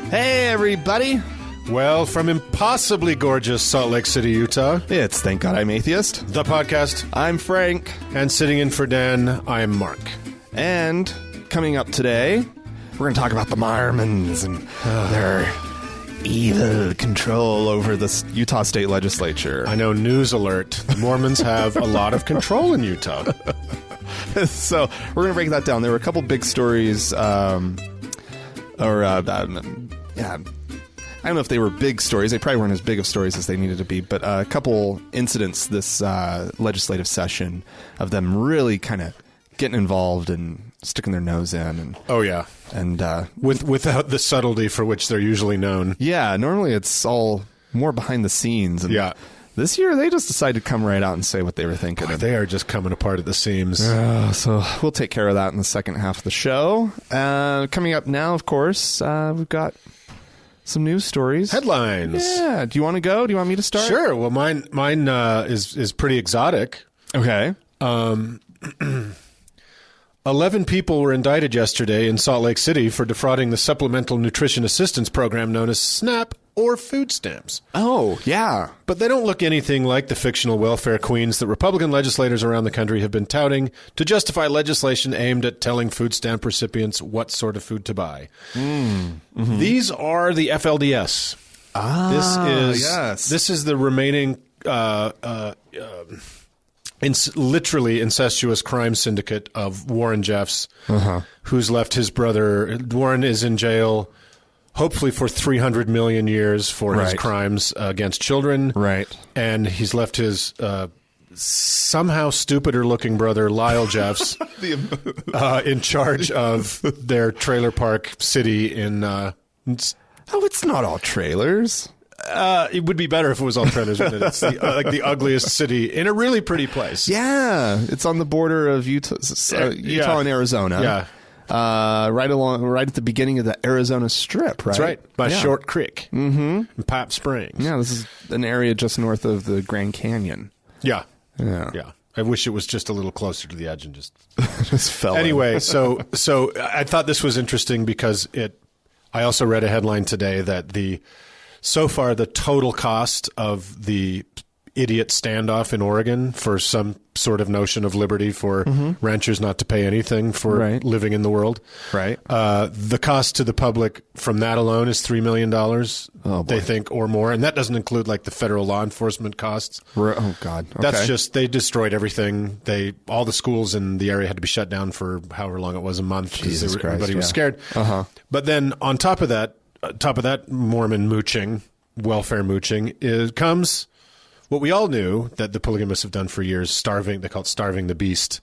Hey, everybody. Well, from impossibly gorgeous Salt Lake City, Utah, It's Thank God I'm Atheist. the podcast, I'm Frank. and sitting in for Dan, I'm Mark. And coming up today, we're going to talk about the Mormons and their evil control over the Utah State Legislature. I know, news alert, the Mormons have a lot of control in Utah. So we're going to break that down. There were a couple big stories, I don't know if they were big stories. They probably weren't as big of stories as they needed to be, but a couple incidents this legislative session of them really kind of getting involved and sticking their nose in. And, Oh, yeah. and Without the subtlety for which they're usually known. yeah, normally it's all more behind the scenes. And Yeah. this year they just decided to come right out and say what they were thinking. They are just coming apart at the seams. So we'll take care of that in the second half of the show. Coming up now, of course, we've got some news stories. Headlines. Yeah. Do you want to go? Do you want me to start? Sure. Well, mine is pretty exotic. Okay. 11 people were indicted yesterday in Salt Lake City for defrauding the Supplemental Nutrition Assistance Program known as SNAP or food stamps. Oh, yeah. But they don't look anything like the fictional welfare queens that Republican legislators around the country have been touting to justify legislation aimed at telling food stamp recipients what sort of food to buy. Mm-hmm. These are the FLDS. This is the remaining literally incestuous crime syndicate of Warren Jeffs, who's left his brother. Warren is in jail, hopefully for 300 million years for his crimes against children. Right. And he's left his somehow stupider-looking brother, Lyle Jeffs, in charge of their trailer park city in... it's not all trailers. It would be better if it was all trailers. It's like the ugliest city in a really pretty place. Yeah. It's on the border of Utah and Arizona. Yeah. Right at the beginning of the Arizona Strip, right? That's right. By Short Creek. Mm-hmm. And Pap Springs. Yeah, this is an area just north of the Grand Canyon. Yeah. Yeah. Yeah. I wish it was just a little closer to the edge and just fell Anyway, in. so I thought this was interesting because I also read a headline today that so far the total cost of the idiot standoff in Oregon for some sort of notion of liberty for ranchers not to pay anything for living in the world. Right. The cost to the public from that alone is $3 million, they think, or more. And that doesn't include like the federal law enforcement costs. Oh, God. Okay. That's just, they destroyed everything. All the schools in the area had to be shut down for however long it was, a month. Jesus Christ, everybody was scared. But then on top of that Mormon mooching, welfare mooching, comes what we all knew that the polygamists have done for years, they call it starving the beast,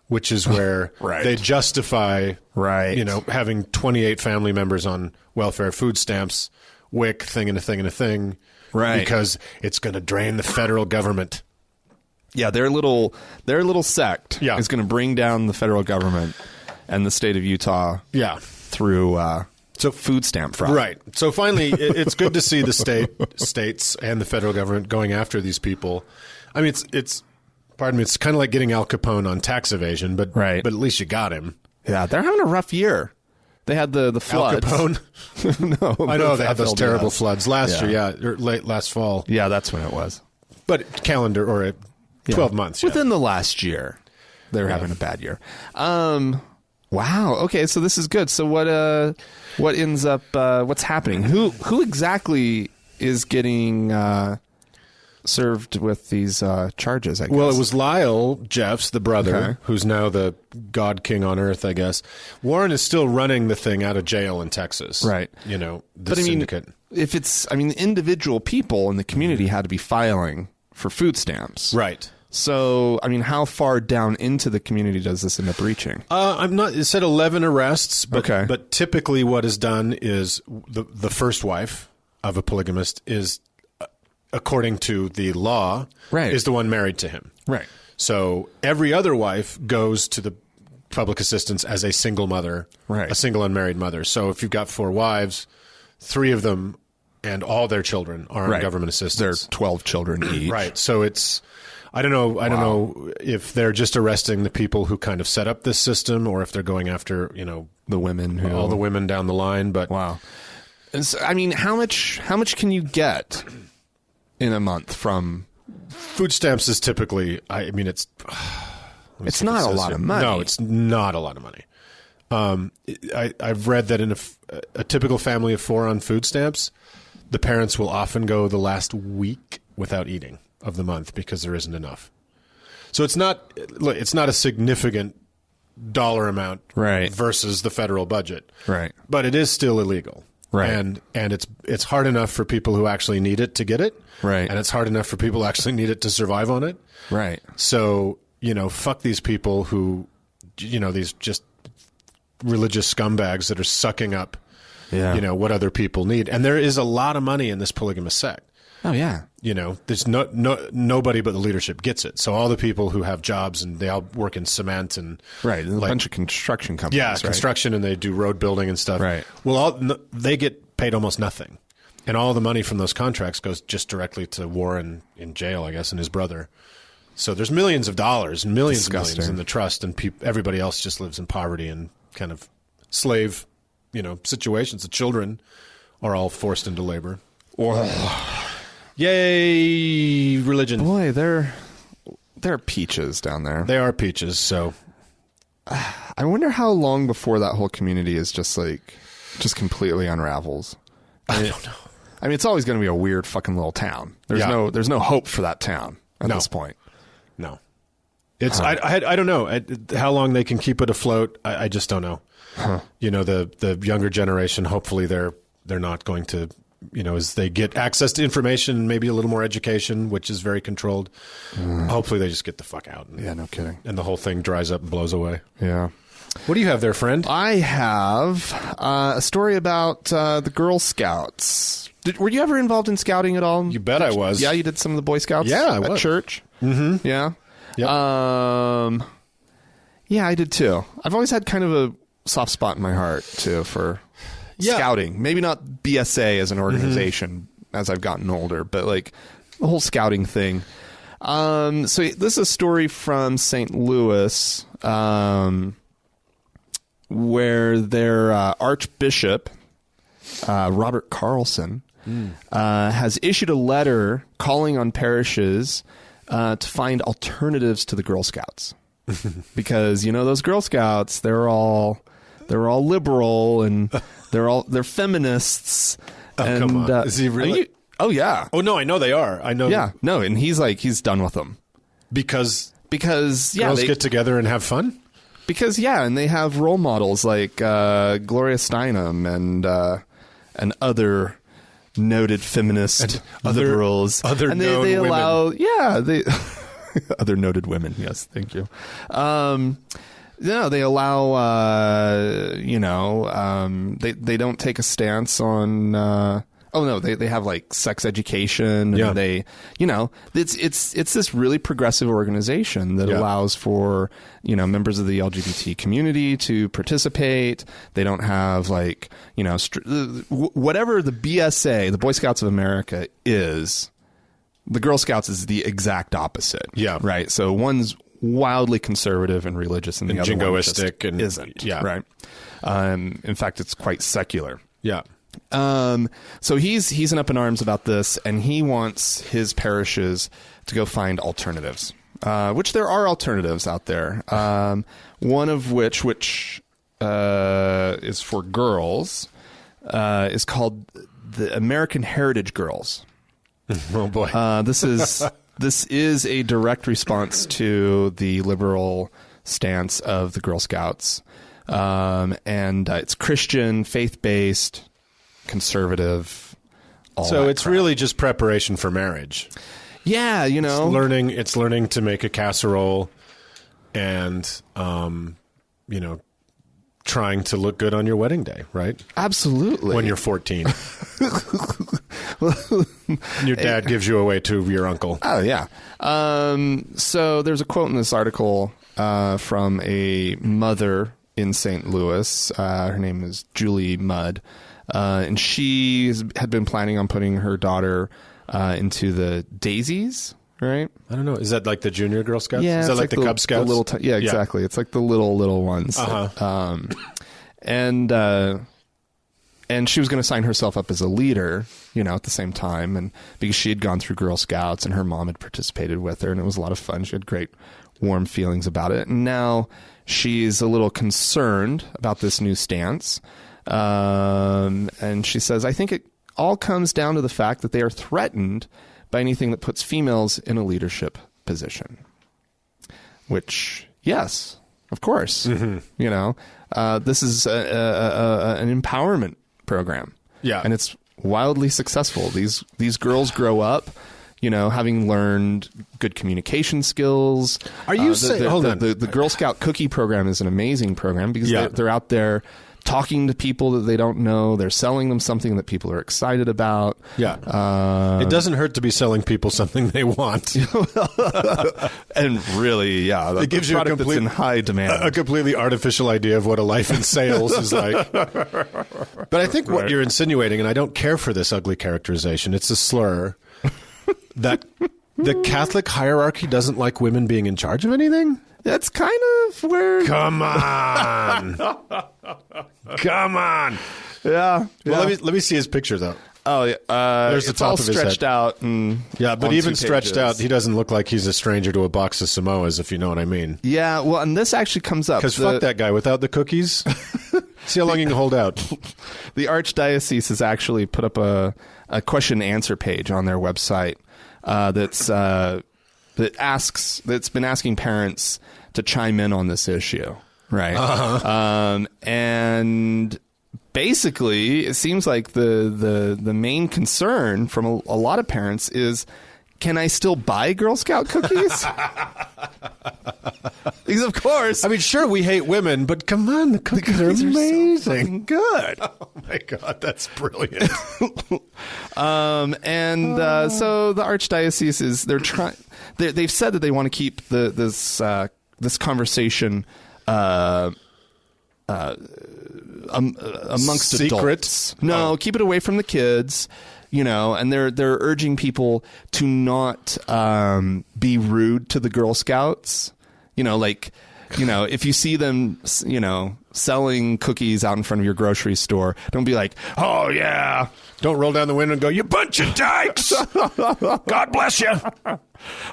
which is where they justify having 28 family members on welfare, food stamps, WIC, thing and a thing and a thing, because it's going to drain the federal government. Yeah, their little sect is going to bring down the federal government and the state of Utah through food stamp fraud. Right. So finally, it's good to see the states and the federal government going after these people. I mean, it's kind of like getting Al Capone on tax evasion, but at least you got him. Yeah, they're having a rough year. They had the floods. Al Capone? No. I know they had those terrible floods last year, or last fall. Yeah, that's when it was. But calendar, or 12 months. Within the last year, they're having a bad year. Wow. Okay, so this is good. So what ends up? What's happening? Who exactly is getting served with these charges? I guess. Well, it was Lyle Jeffs, the brother, who's now the God King on Earth, I guess. Warren is still running the thing out of jail in Texas, right? The syndicate. The individual people in the community had to be filing for food stamps, right? So, how far down into the community does this end up reaching? It said 11 arrests, but typically what is done is the first wife of a polygamist is, according to the law, is the one married to him. Right. So every other wife goes to the public assistance as a single mother, a single unmarried mother. So if you've got 4 wives, 3 of them and all their children are on government assistance. They're 12 children each. Right. So it's... I don't know if they're just arresting the people who kind of set up this system, or if they're going after, the women, all the women down the line. But And so, I mean, how much can you get in a month from food stamps? Is typically, I mean, it's not a lot of money. No, it's not a lot of money. I've read that in a typical family of 4 on food stamps, the parents will often go the last week without eating of the month because there isn't enough. So it's not a significant dollar amount right. versus the federal budget. Right. But it is still illegal. Right. And it's hard enough for people who actually need it to get it. Right. And it's hard enough for people who actually need it to survive on it. Right. So, fuck these people who, these just religious scumbags that are sucking up, what other people need. And there is a lot of money in this polygamous sect. Oh, yeah. There's nobody but the leadership gets it. So all the people who have jobs and they all work in cement and right, and a bunch of construction companies. Yeah, right? construction, and they do road building and stuff. Right. Well, they get paid almost nothing, and all the money from those contracts goes just directly to Warren in jail, I guess, and his brother. So there's millions of dollars and millions in the trust, and everybody else just lives in poverty and kind of slave, situations. The children are all forced into labor. Yay, religion. Boy, they're peaches down there. They are peaches, so I wonder how long before that whole community is just completely unravels. I don't know. I mean, it's always going to be a weird fucking little town. There's no hope for that town at this point. No. It's I don't know how long they can keep it afloat. I just don't know. Huh. The younger generation, hopefully they're not going to, as they get access to information, maybe a little more education, which is very controlled. Hopefully they just get the fuck out. Yeah, no kidding. And the whole thing dries up and blows away. Yeah. What do you have there, friend? I have a story about the Girl Scouts. Were you ever involved in scouting at all? You bet I was. Yeah, you did some of the Boy Scouts at church? Mm-hmm. Yeah? Yep. Yeah, I did too. I've always had kind of a soft spot in my heart, too, for scouting. Maybe not BSA as an organization as I've gotten older, but like the whole scouting thing. So this is a story from St. Louis where their archbishop, Robert Carlson, has issued a letter calling on parishes to find alternatives to the Girl Scouts. Because, those Girl Scouts, they're all liberal and they're feminists. Oh, and, come on. Is he really? Oh, yeah. Oh, no, I know they are. I know. Yeah. No, and he's done with them. Because girls get together and have fun? Because, and they have role models like Gloria Steinem and other noted feminist liberals. And they allow, women. Other noted women. Yes, thank you. They allow, they don't take a stance on, they have like sex education and they, it's this really progressive organization that allows for, members of the LGBT community to participate. They don't have like, whatever the BSA, the Boy Scouts of America is, the Girl Scouts is the exact opposite. Yeah. Right. So one's wildly conservative and religious and the other jingoistic one just isn't. Yeah. Right. In fact, it's quite secular. Yeah. So he's up in arms about this, and he wants his parishes to go find alternatives, which there are alternatives out there. One of which is for girls, is called the American Heritage Girls. Oh boy. This is a direct response to the liberal stance of the Girl Scouts. And it's Christian, faith-based, conservative. So it's really just preparation for marriage. Yeah, It's learning to make a casserole and, trying to look good on your wedding day, right? Absolutely. When you're 14. And your dad gives you away to your uncle. Oh, yeah. So there's a quote in this article from a mother in St. Louis. Her name is Julie Mudd. And she had been planning on putting her daughter into the Daisies, right? I don't know. Is that like the junior Girl Scouts? Yeah. Is that like the Cub Scouts? Yeah, exactly. It's like the little ones. Uh-huh. and she was going to sign herself up as a leader, at the same time, and because she had gone through Girl Scouts and her mom had participated with her, and it was a lot of fun. She had great, warm feelings about it. And now she's a little concerned about this new stance. And she says, I think it all comes down to the fact that they are threatened by anything that puts females in a leadership position. Which, yes, of course, this is an empowerment program. Yeah. And it's wildly successful. These girls grow up, having learned good communication skills. Are you saying, hold on. The Girl Scout cookie program is an amazing program because they're out there talking to people that they don't know. They're selling them something that people are excited about. Yeah. It doesn't hurt to be selling people something they want. And really, it gives you that's in high demand. A completely artificial idea of what a life in sales is like. But I think what you're insinuating, and I don't care for this ugly characterization, it's a slur, that the Catholic hierarchy doesn't like women being in charge of anything? That's kind of where... Come on. Come on. Yeah. Well, let me see his picture, though. Oh, yeah. There's the it's top all of his stretched head. Out. And yeah, but even stretched out, he doesn't look like he's a stranger to a box of Samoas, if you know what I mean. Yeah, well, and this actually comes up. Because fuck that guy. Without the cookies, see how long you can hold out. The Archdiocese has actually put up a question and answer page on their website that's been asking parents to chime in on this issue, right? Uh-huh. And basically, it seems like the main concern from a lot of parents is, can I still buy Girl Scout cookies? Because of course, I mean, sure, we hate women, but come on, the cookies are amazing, so fucking good. Oh my god, that's brilliant. So the Archdiocese is they've said that they want to keep this conversation amongst secret? adults. No, keep it away from the kids. And they're urging people to not be rude to the Girl Scouts. If you see them, selling cookies out in front of your grocery store, don't be like, oh, yeah. Don't roll down the window and go, you bunch of dykes. God bless you.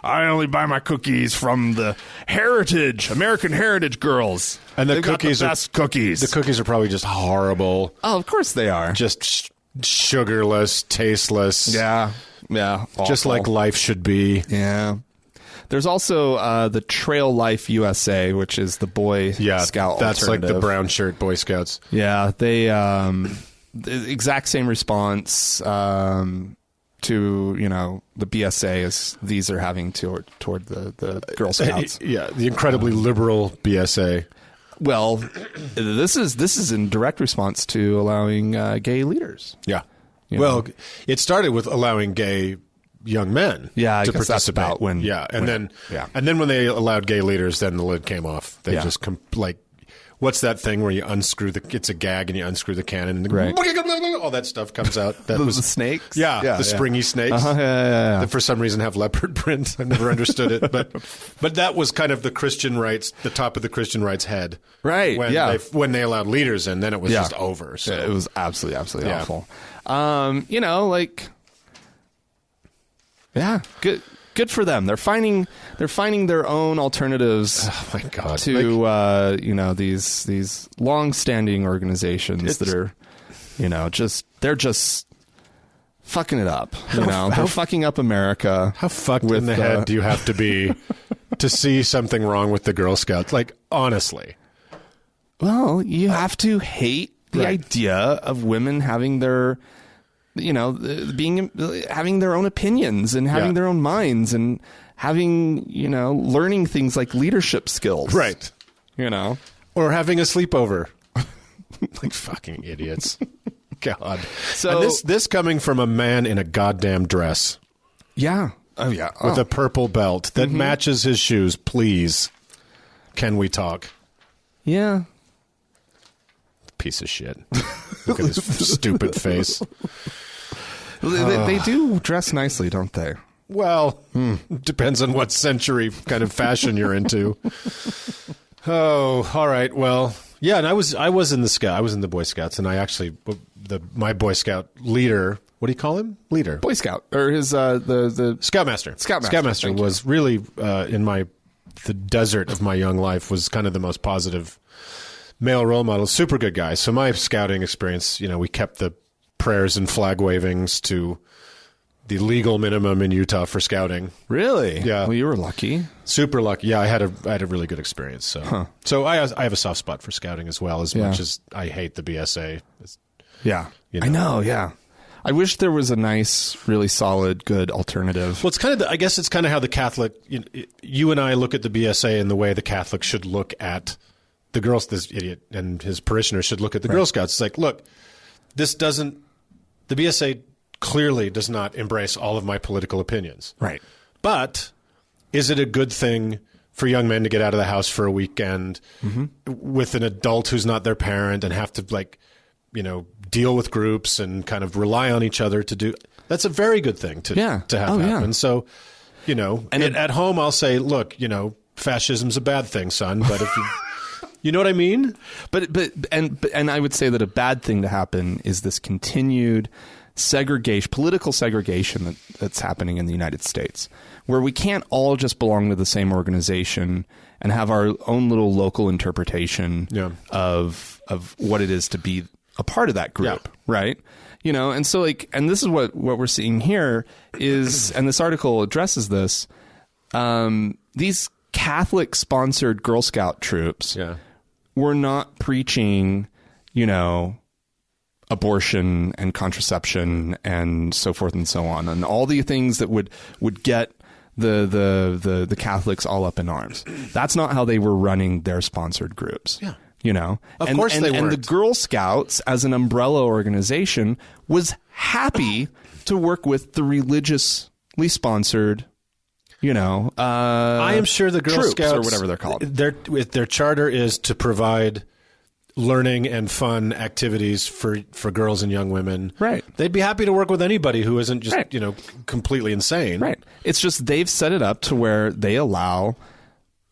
I only buy my cookies from the American Heritage girls. And the They've cookies got the best cookies. The cookies are probably just horrible. Oh, of course they are. Just sugarless, tasteless. Yeah. Awful. Just like life should be. Yeah. There's also the Trail Life USA, which is the Boy Scout that's like alternative. the brown shirt Boy Scouts. Yeah, they the exact same response to the BSA as these are having toward the Girl Scouts. Yeah, the incredibly liberal BSA. Well, this is in direct response to allowing gay leaders. Yeah. Well, it started with allowing gay young men to participate. That's about when then when they allowed gay leaders, then the lid came off. They just what's that thing where you unscrew it's a gag and you unscrew the cannon and all that stuff comes out. That was the snakes. The springy snakes that for some reason have leopard print. I never understood it, but that was kind of the Christian rights, the top of the Christian rights head, right? When they allowed leaders in, then it was just over. So it was absolutely awful. Yeah, good for them. They're finding their own alternatives. Oh my god! To these long-standing organizations that are, they're just fucking it up. They're fucking up America. How fucked in the head do you have to be to see something wrong with the Girl Scouts? Like, honestly. Well, you have to hate the idea of women having their having their own opinions and having their own minds and having, learning things like leadership skills. Right. Or having a sleepover. Like fucking idiots. God. So and this coming from a man in a goddamn dress. Yeah. Oh, yeah. With a purple belt that matches his shoes. Please. Can we talk? Yeah. Piece of shit. Look at his stupid face. They do dress nicely, don't they? Well, depends on what century kind of fashion you're into. Oh, all right. Well, Yeah, and I was in the Boy Scouts, and I actually my Boy Scout leader. What do you call him? Leader. Boy Scout, or his the Scoutmaster. Scoutmaster was really in the desert of my young life was kind of the most positive male role model. Super good guy. So my scouting experience, we kept the prayers and flag wavings to the legal minimum in Utah for scouting. Really? Yeah. Well, you were lucky. Super lucky. Yeah, I had a really good experience. So I have a soft spot for scouting as well, as much as I hate the BSA. Yeah. I know. Yeah. I wish there was a nice, really solid, good alternative. Well, it's kind of I guess it's kind of how the Catholic, you and I look at the BSA and the way the Catholic should look at the girls. This idiot and his parishioners should look at the Girl Scouts. It's like, look, the BSA clearly does not embrace all of my political opinions. Right. But is it a good thing for young men to get out of the house for a weekend with an adult who's not their parent and have to deal with groups and kind of rely on each other to do? That's a very good thing to have happen. Yeah. So, and at home I'll say, look, fascism's a bad thing, son, but if you know what I mean? But I would say that a bad thing to happen is this continued political segregation that's happening in the United States, where we can't all just belong to the same organization and have our own little local interpretation of what it is to be a part of that group, right? And so and this is what we're seeing here is, and this article addresses this, these Catholic sponsored Girl Scout troops were not preaching, abortion and contraception and so forth and so on, and all the things that would get the Catholics all up in arms. That's not how they were running their sponsored groups. Yeah. Of course they weren't. And the Girl Scouts as an umbrella organization was happy to work with the religiously sponsored, I am sure the Girl Scouts, or whatever they're called, their charter is to provide learning and fun activities for girls and young women. Right. They'd be happy to work with anybody who isn't just, completely insane. Right. It's just they've set it up to where they allow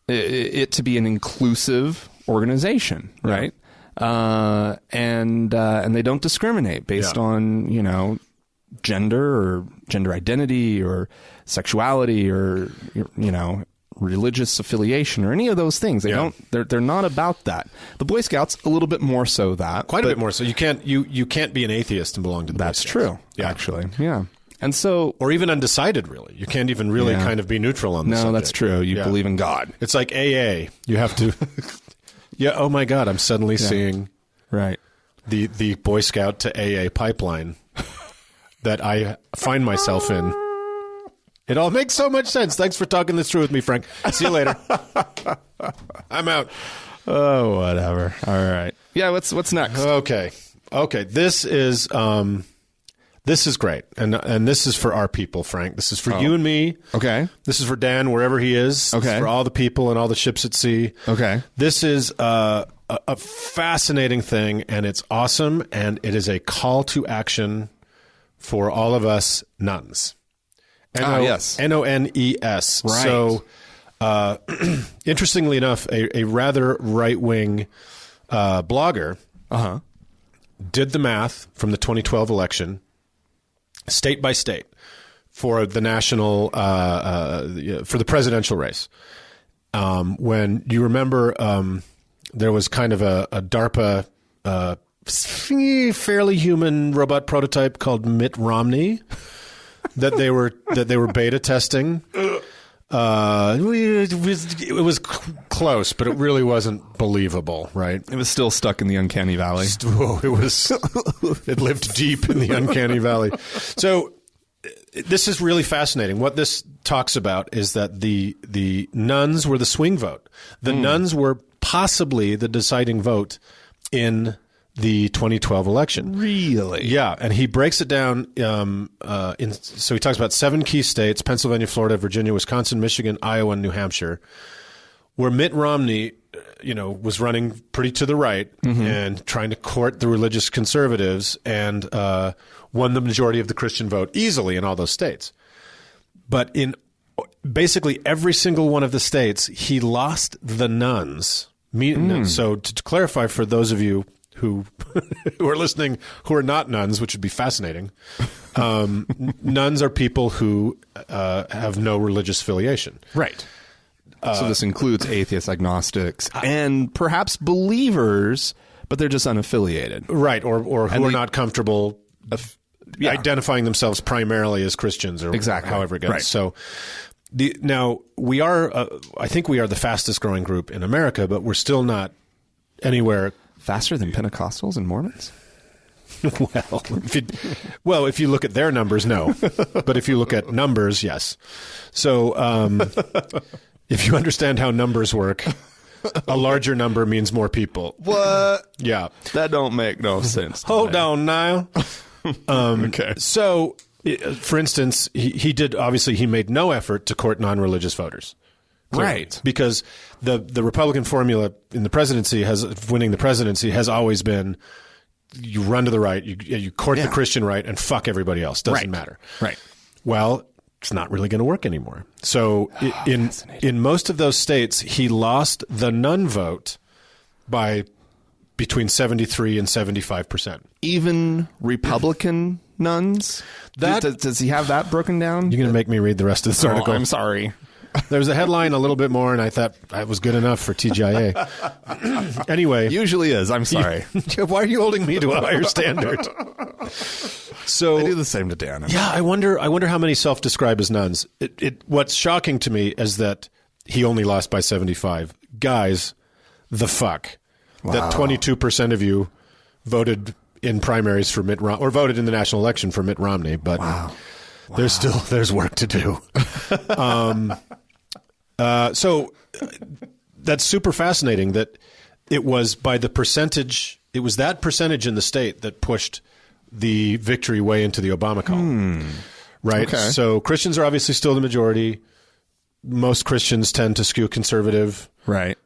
it to be an inclusive organization, right? And they don't discriminate based on, gender or gender identity or sexuality or, religious affiliation or any of those things. They're not about that. The Boy Scouts a little bit more so that. Quite a bit more so. You can't be an atheist and belong to the Boy Scouts. That's true. Yeah. Actually. Yeah. And so, or even undecided, really. You can't even really kind of be neutral on this subject. No, that's true. You believe in God. It's like AA. You have to oh my God, I'm suddenly seeing the Boy Scout to AA pipeline that I find myself in. It all makes so much sense. Thanks for talking this through with me, Frank. See you later. I'm out. Oh, whatever. All right. Yeah, what's next? Okay. This is great. And this is for our people, Frank. This is for you and me. Okay. This is for Dan, wherever he is. Okay. This is for all the people and all the ships at sea. Okay. This is a fascinating thing, and it's awesome, and it is a call to action for all of us nuns. Yes. Nones. Right. So, interestingly enough, a rather right-wing blogger did the math from the 2012 election, state by state, for the national, for the presidential race. When you remember, there was kind of a DARPA fairly human robot prototype called Mitt Romney that they were beta testing. It was close, but it really wasn't believable, right? It was still stuck in the uncanny valley. It lived deep in the uncanny valley. So this is really fascinating. What this talks about is that the nuns were the swing vote. The nuns were possibly the deciding vote in the 2012 election. Really? Yeah, and he breaks it down. So he talks about 7 key states: Pennsylvania, Florida, Virginia, Wisconsin, Michigan, Iowa, and New Hampshire, where Mitt Romney, was running pretty to the right and trying to court the religious conservatives, and won the majority of the Christian vote easily in all those states. But in basically every single one of the states, he lost the nuns So to clarify for those of you who who are listening who are not nuns, which would be fascinating, nuns are people who have no religious affiliation. Right. So this includes atheists, agnostics, and perhaps believers, but they're just unaffiliated. Right, or who are not comfortable identifying themselves primarily as Christians or however it goes. Right. So now we are, I think we are the fastest growing group in America, but we're still not anywhere. Faster than Pentecostals and Mormons? Well, if you look at their numbers, no. But if you look at numbers, yes. So if you understand how numbers work, a larger number means more people. What? Yeah. That don't make no sense. Hold on now. Okay. So, for instance, he did, obviously, he made no effort to court non-religious voters. Clearly. Right. Because the Republican formula in the presidency winning the presidency has always been you run to the right, you court the Christian right, and fuck everybody else. Doesn't matter. Right. Well, it's not really going to work anymore. So in most of those states, he lost the nun vote by between 73 and 75%. Even Republican nuns? Does he have that broken down? You're going to make me read the rest of this article. I'm sorry. There was a headline a little bit more, and I thought that was good enough for TGIA. Anyway. Usually is. I'm sorry. Why are you holding me to a higher standard? So I do the same to Dan. Yeah, I wonder how many self-describe as nuns. What's shocking to me is that he only lost by 75. Guys, the fuck. Wow. That 22% of you voted in primaries for Mitt Romney, or voted in the national election for Mitt Romney, but there's work to do. So that's super fascinating that it was by the percentage, it was that percentage in the state that pushed the victory way into the Obama call. Right? Okay. So Christians are obviously still the majority. Most Christians tend to skew conservative. Right.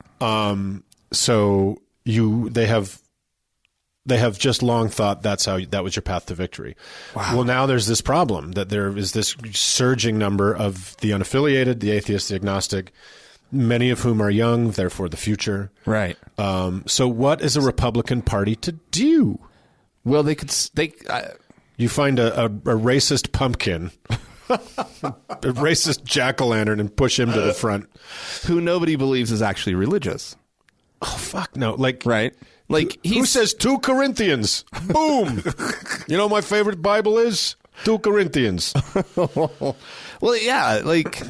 So they have just long thought that was your path to victory. Wow. Well, now there's this problem that there is this surging number of the unaffiliated, the atheist, the agnostic, many of whom are young, therefore the future. Right. So what is a Republican Party to do? Well, you find a racist pumpkin, a racist jack-o'-lantern, and push him to the front. Who nobody believes is actually religious. Oh, fuck no. Right. Who says 2 Corinthians? Boom. You know my favorite Bible is 2 Corinthians. Well, yeah, like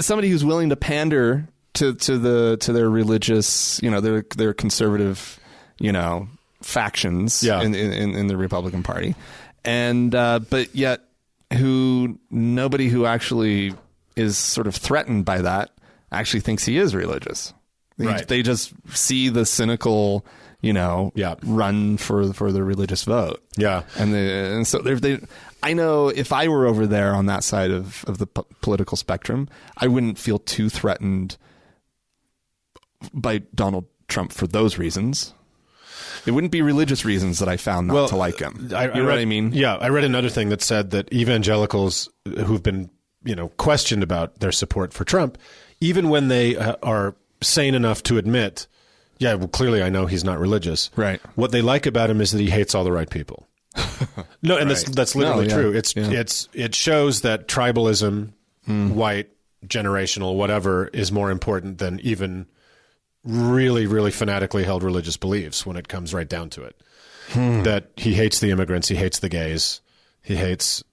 somebody who's willing to pander to their religious, their conservative, factions in the Republican Party, and but yet nobody who actually is sort of threatened by that actually thinks he is religious. Right. They just see the cynical, run for the religious vote. Yeah. And so I know if I were over there on that side of the political spectrum, I wouldn't feel too threatened by Donald Trump for those reasons. It wouldn't be religious reasons that I found not to like him. You know what I mean? Yeah. I read another thing that said that evangelicals who've been, questioned about their support for Trump, even when they are sane enough to admit, yeah, well, clearly I know he's not religious. Right. What they like about him is that he hates all the right people. No, and that's literally true. It shows that tribalism, white, generational, whatever, is more important than even really, really fanatically held religious beliefs when it comes right down to it. That he hates the immigrants, he hates the gays, he has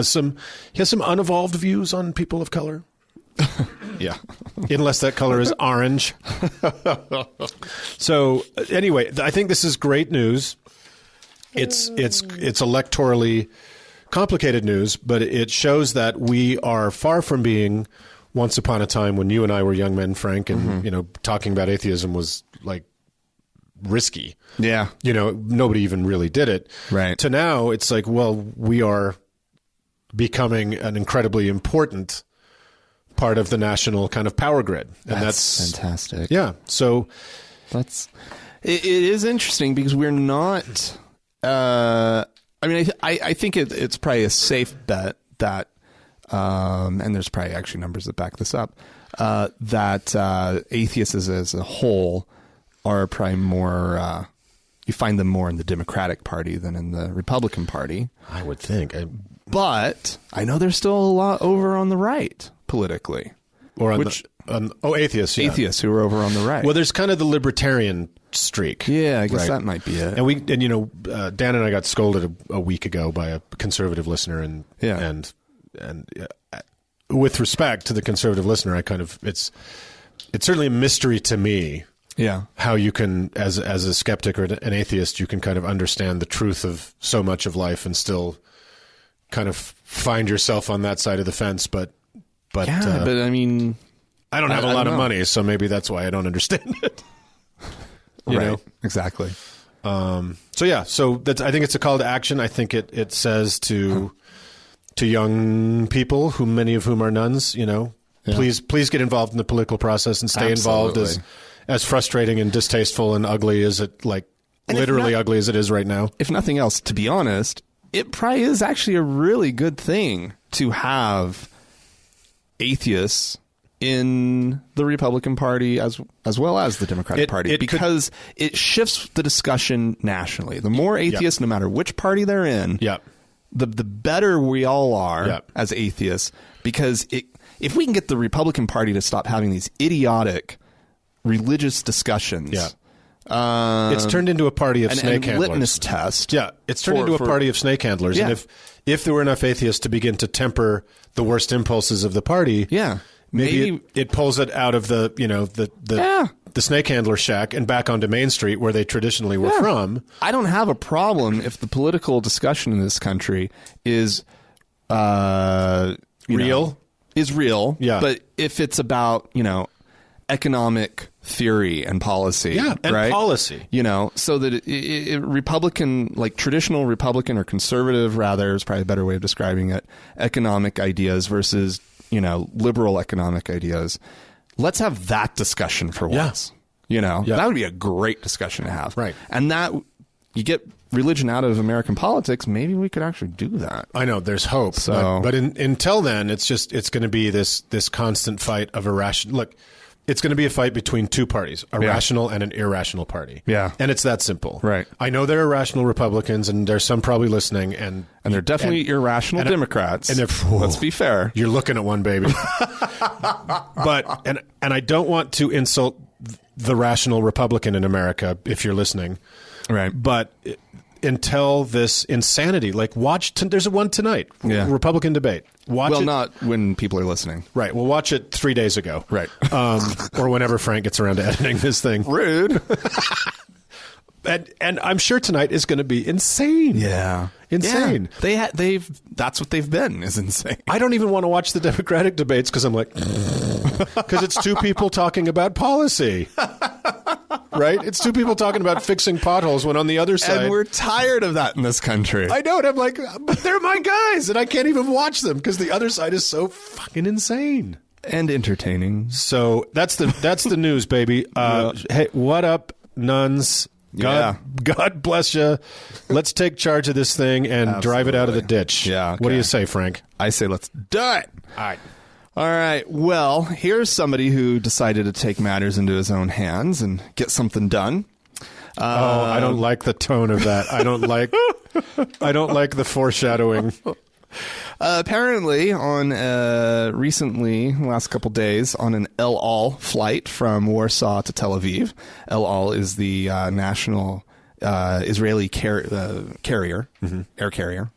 some unevolved views on people of color. Yeah. Unless that color is orange. So anyway, I think this is great news. It's electorally complicated news, but it shows that we are far from being once upon a time when you and I were young men, Frank, and talking about atheism was like risky. Yeah. Nobody even really did it. Right. To now it's like, well, we are becoming an incredibly important part of the national kind of power grid. And that's fantastic. Yeah. So it is interesting because we're not, I think it's probably a safe bet that and there's probably actually numbers that back this up, that atheists as a whole are probably more, you find them more in the Democratic Party than in the Republican Party. I would think. But I know there's still a lot over on the right politically. Or on atheists. Yeah. Atheists who are over on the right. Well, there's kind of the libertarian streak. Yeah, I guess that might be it. And you know, Dan and I got scolded a week ago by a conservative listener, and with respect to the conservative listener, I kind of it's certainly a mystery to me. Yeah, how you can, as a skeptic or an atheist, you can kind of understand the truth of so much of life and still kind of find yourself on that side of the fence. But but I mean, I don't have a lot of money, so maybe that's why I don't understand it. You know? Exactly. So that's, I think it's a call to action. I think it says to young people, many of whom are nuns, you know, please get involved in the political process and stay involved, as frustrating and distasteful and ugly as it, like, literally ugly as it is right now. If nothing else, to be honest, it probably is actually a really good thing to have atheists in the Republican Party as well as the Democratic Party, because it shifts the discussion nationally. The more atheists, no matter which party they're in, the better we all are as atheists, because if we can get the Republican Party to stop having these idiotic religious discussions, it's turned into a party of snake handlers. Litmus test. Yeah, it's turned into a party of snake handlers. Yeah. And if there were enough atheists to begin to temper the worst impulses of the party, maybe it pulls it out of the snake handler shack and back onto Main Street where they traditionally were from. I don't have a problem if the political discussion in this country is real. Yeah. But if it's about, economic theory and policy, policy, so that Republican, like traditional Republican or conservative, rather, is probably a better way of describing it, economic ideas versus, liberal economic ideas. Let's have that discussion for once. That would be a great discussion to have. Right. And that you get religion out of American politics, maybe we could actually do that. I know there's hope. So, but until then, it's going to be this constant fight of irrational. Look, it's going to be a fight between two parties, a rational and an irrational party. Yeah. And it's that simple. Right. I know there are rational Republicans, and there's some probably listening, and there are definitely irrational Democrats. And let's be fair. You're looking at one, baby. But and I don't want to insult the rational Republican in America if you're listening. Right. But until this insanity, like there's one tonight, Republican debate. Watch it. Not when people are listening. Right. We'll watch it 3 days ago. Right. Or whenever Frank gets around to editing this thing. Rude. And I'm sure tonight is going to be insane. Yeah. Insane. Yeah. That's what they've been, is insane. I don't even want to watch the Democratic debates because I'm like, because it's two people talking about policy. Right? It's two people talking about fixing potholes when on the other side. And we're tired of that in this country. I know. And I'm like, but they're my guys. And I can't even watch them because the other side is so fucking insane. And entertaining. So that's the news, baby. Hey, what up, nuns? God bless you. Let's take charge of this thing and drive it out of the ditch. Yeah. Okay. What do you say, Frank? I say let's do it. All right. Well, here's somebody who decided to take matters into his own hands and get something done. I don't like the tone of that. I don't like the foreshadowing. Apparently, on recently, last couple days, on an El Al flight from Warsaw to Tel Aviv. El Al is the national Israeli carrier, air carrier,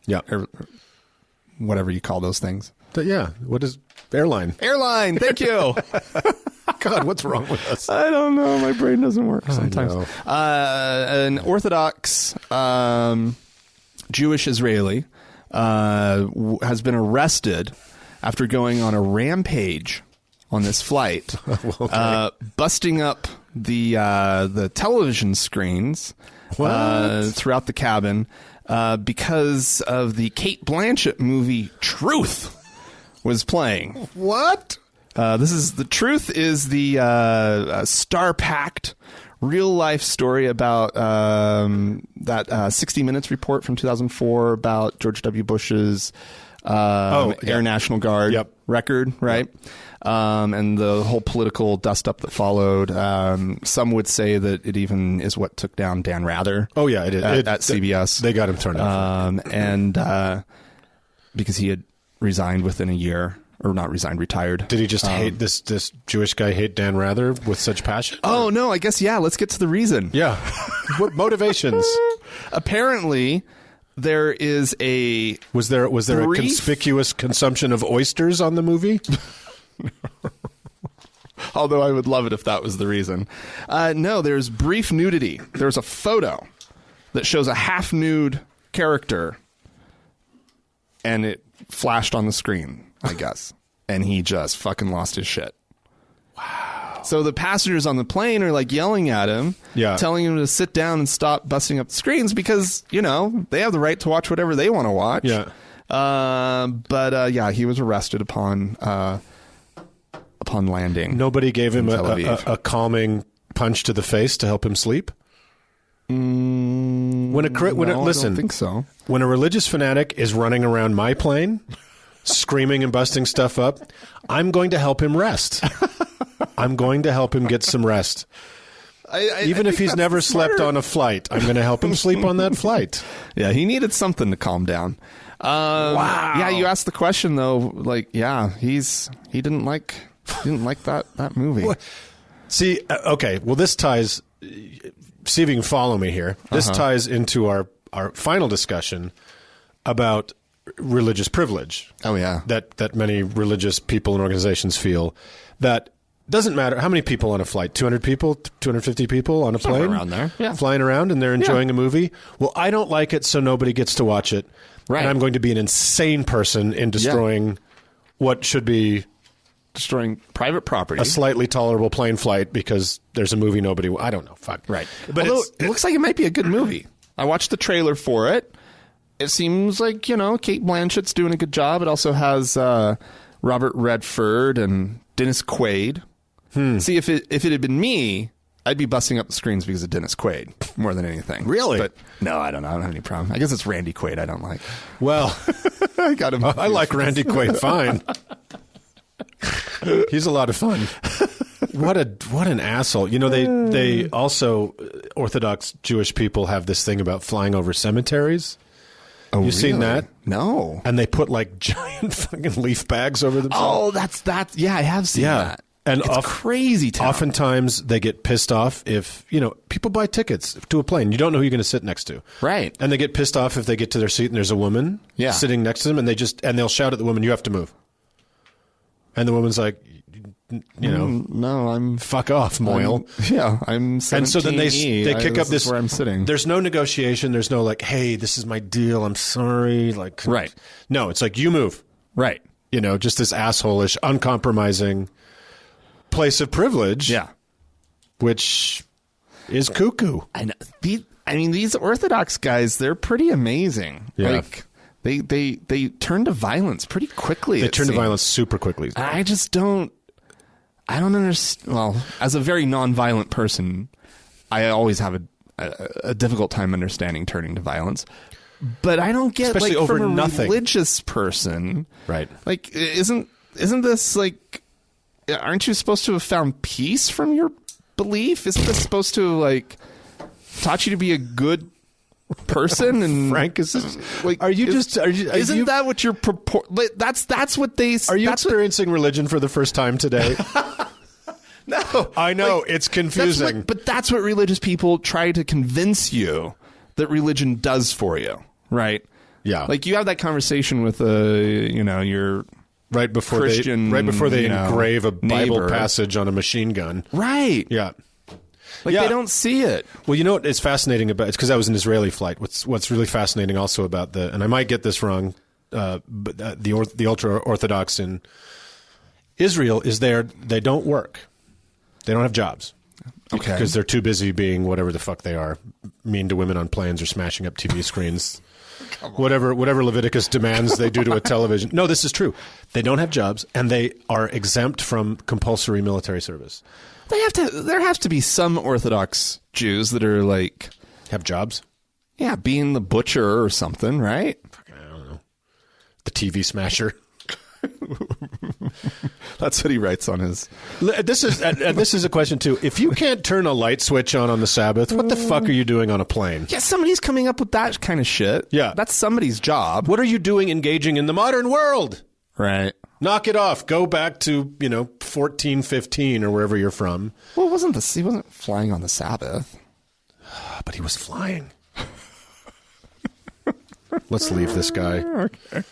whatever you call those things. What is airline? Airline. Thank you. God, what's wrong with us? I don't know. My brain doesn't work sometimes. An Orthodox Jewish Israeli has been arrested after going on a rampage on this flight, busting up the television screens throughout the cabin because of the Cate Blanchett movie Truth was playing. What? The Truth is the star-packed real-life story about that 60 Minutes report from 2004 about George W. Bush's Air National Guard record, right? And the whole political dust-up that followed. Some would say that it even is what took down Dan Rather. Oh, yeah, it did. At CBS. They got him turned off. And because he had resigned within a year. Or not resigned, retired. Did he just hate this Jewish guy, hate Dan Rather with such passion? Oh, no, I guess, yeah. Let's get to the reason. Yeah. What motivations? Apparently, there is a... Was there a conspicuous consumption of oysters on the movie? Although I would love it if that was the reason. No, there's brief nudity. There's a photo that shows a half-nude character, and it flashed on the screen, I guess. And he just fucking lost his shit. Wow. So the passengers on the plane are like yelling at him, telling him to sit down and stop busting up the screens because, you know, they have the right to watch whatever they want to watch. Yeah. But he was arrested upon landing. Nobody gave him a calming punch to the face to help him sleep? I don't think so. When a religious fanatic is running around my plane, screaming and busting stuff up, I'm going to help him rest. I'm going to help him get some rest. Even if he's never slept on a flight, I'm going to help him sleep on that flight. Yeah, he needed something to calm down. Wow. Yeah, you asked the question though. Like, yeah, he didn't like that movie. What? See, okay. Well, this ties. See if you can follow me here. This ties into our final discussion about religious privilege. Oh yeah, that many religious people and organizations feel that doesn't matter how many people on a flight, 200 people, 250 people on a plane around there, flying around, and they're enjoying a movie. Well, I don't like it, so nobody gets to watch it. Right. And I'm going to be an insane person in destroying what should be destroying private property, a slightly tolerable plane flight because there's a movie nobody. I don't know. Fuck. Right. But it looks like it might be a good movie. I watched the trailer for it. It seems like, you know, Kate Blanchett's doing a good job. It also has Robert Redford and Dennis Quaid. See, if it had been me, I'd be busting up the screens because of Dennis Quaid more than anything. Really? But no, I don't know. I don't have any problem. I guess it's Randy Quaid I don't like. Well, I got him. I like Randy Quaid fine. He's a lot of fun. What an asshole. You know, they also, Orthodox Jewish people have this thing about flying over cemeteries. Oh, you seen that? No. And they put like giant fucking leaf bags over themselves. Oh, that's yeah, I have seen that. And it's crazy town. Oftentimes they get pissed off if, you know, people buy tickets to a plane. You don't know who you're going to sit next to. Right. And they get pissed off if they get to their seat and there's a woman sitting next to them and they'll shout at the woman, "You have to move." And the woman's like, you know, no, I'm fuck off, Moyle. I'm 17E. And so then they kick up this where I'm sitting. There's no negotiation. There's no like, hey, this is my deal. I'm sorry. Like, right. No, it's like, you move. Right. You know, just this asshole-ish, uncompromising place of privilege. Yeah. Which is cuckoo. I know. These Orthodox guys, they're pretty amazing. Yeah. Like, they turn to violence pretty quickly. They turn to violence super quickly. I don't understand. Well, as a very non-violent person, I always have a difficult time understanding turning to violence. But I don't get, especially like, over from a nothing. Religious person, right? Like, isn't this like? Aren't you supposed to have found peace from your belief? Isn't this supposed to like taught you to be a good person? And Frank, is this, like, isn't that what you're that's what they are you experiencing religion for the first time today? No, I know, like, it's confusing, but that's what religious people try to convince you that religion does for you, right? Yeah, like you have that conversation with your right before Christian, they engrave a Bible neighbor. Passage on a machine gun, right? Yeah. Like they don't see it. Well, you know what is fascinating about it's because that was an Israeli flight. What's really fascinating also about and I might get this wrong, but the ultra Orthodox in Israel is they don't work, they don't have jobs, okay, because they're too busy being whatever the fuck they are, mean to women on planes or smashing up TV screens. Whatever Leviticus demands they do to a television. No, this is true. They don't have jobs, and they are exempt from compulsory military service. There have to be some Orthodox Jews that are like have jobs. Yeah, being the butcher or something, right? I don't know. the TV smasher. That's what he writes on his. This is a question too. If you can't turn a light switch on the Sabbath, what the fuck are you doing on a plane? Yeah, somebody's coming up with that kind of shit. Yeah. That's somebody's job. What are you doing engaging in the modern world? Right. Knock it off. Go back to, 1415 or wherever you're from. Well, he wasn't flying on the Sabbath. But he was flying. Let's leave this guy. Okay.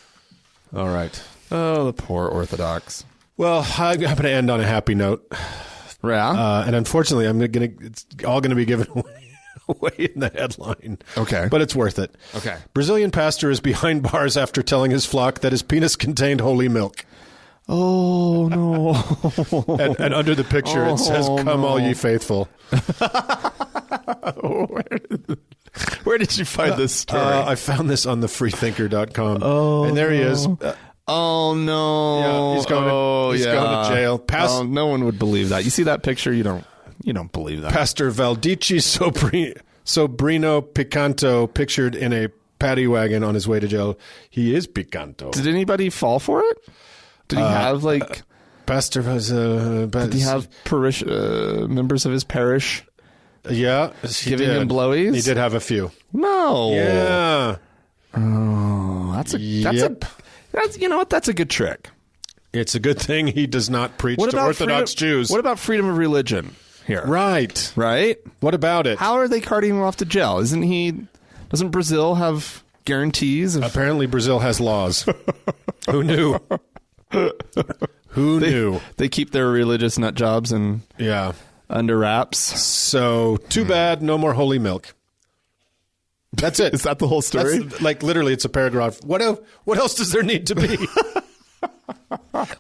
All right. Oh, the poor Orthodox. Well, I'm going to end on a happy note. Yeah. And unfortunately, it's all going to be given away in the headline. Okay. But it's worth it. Okay. Brazilian pastor is behind bars after telling his flock that his penis contained holy milk. Oh, no. And under the picture, it says, "Come all ye faithful." Where did you find this story? I found this on thefreethinker.com. Oh, and there he is. Oh, no. Yeah, he's going to jail. No one would believe that. You see that picture? You don't believe that. Pastor Valdici Sobrino Picanto pictured in a paddy wagon on his way to jail. He is Picanto. Did anybody fall for it? Did he have Pastor was did he have parish members of his parish? Yeah, giving him blowies. He did have a few. No. Yeah. Oh, that's you know what? That's a good trick. It's a good thing he does not preach to Orthodox Jews. What about freedom of religion here? Right. What about it? How are they carting him off to jail? Doesn't Brazil have guarantees? Apparently Brazil has laws. Who knew? Who knew? They keep their religious nut jobs under wraps. So, too bad, no more holy milk. That's it. Is that the whole story? Literally, it's a paragraph. What else does there need to be?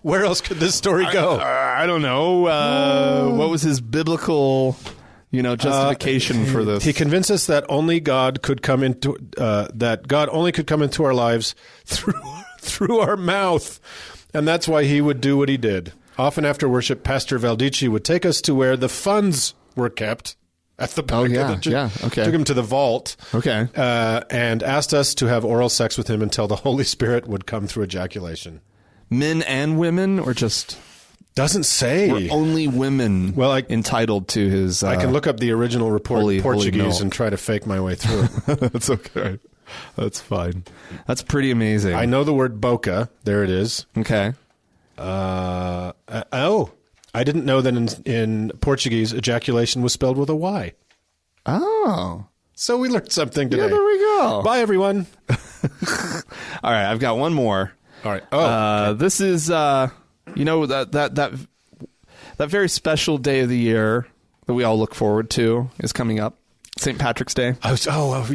Where else could this story go? I don't know. What was his biblical, justification for this? He convinced us that only God could come into our lives through our mouth, and that's why he would do what he did. Often after worship, Pastor Valdici would take us to where the funds were kept at the back of the church. Okay. Took him to the vault. Okay. And asked us to have oral sex with him until the Holy Spirit would come through ejaculation. Men and women, or just doesn't say? Were only women entitled to his? I can look up the original report in Portuguese and try to fake my way through it. That's okay. That's fine. That's pretty amazing. I know the word boca. There it is. Okay. I didn't know that in Portuguese, ejaculation was spelled with a Y. Oh. So we learned something today. Yeah, there we go. Bye, everyone. All right, I've got one more. All right. Okay. This is, that very special day of the year that we all look forward to is coming up. St. Patrick's Day. I thought you were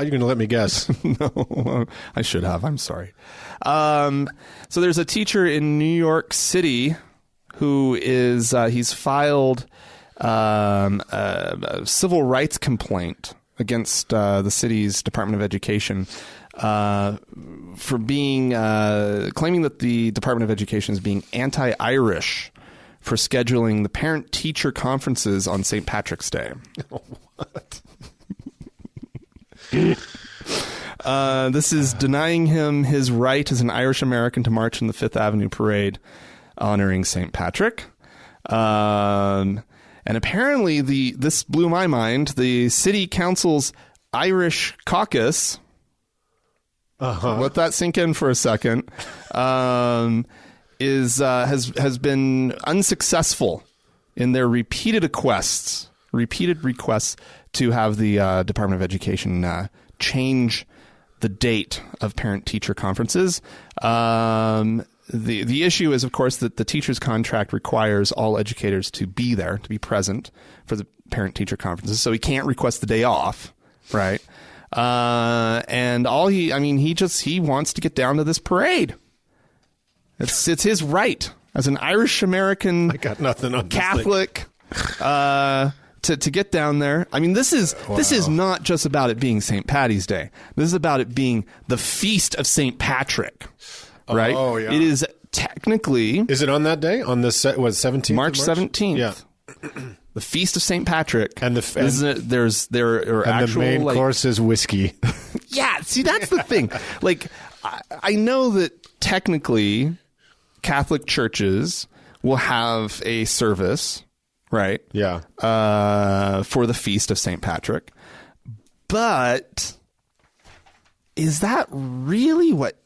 going to let me guess. No, I should have. I'm sorry. So there's a teacher in New York City who is he's filed a civil rights complaint against the city's Department of Education for being claiming that the Department of Education is being anti-Irish for scheduling the parent-teacher conferences on St. Patrick's Day. What? This is denying him his right as an Irish American to march in the Fifth Avenue Parade honoring St. Patrick. And apparently this blew my mind. The city council's Irish caucus, let that sink in for a second, has been unsuccessful in their repeated requests to have the Department of Education change the date of parent-teacher conferences. The issue is, of course, that the teacher's contract requires all educators to be there, to be present for the parent-teacher conferences. So he can't request the day off, right? And he wants to get down to this parade. It's his right as an Irish American. I got nothing on Catholic. To get down there. I mean, this is not just about it being St. Paddy's Day. This is about it being the feast of St. Patrick, right? Oh, yeah. It is technically... Is it on that day? On the 17th? March 17th. Yeah. The feast of St. Patrick. And the main course is whiskey. Yeah, see, that's the thing. I know that technically, Catholic churches will have a service, right? Yeah. For the feast of St. Patrick. But is that really what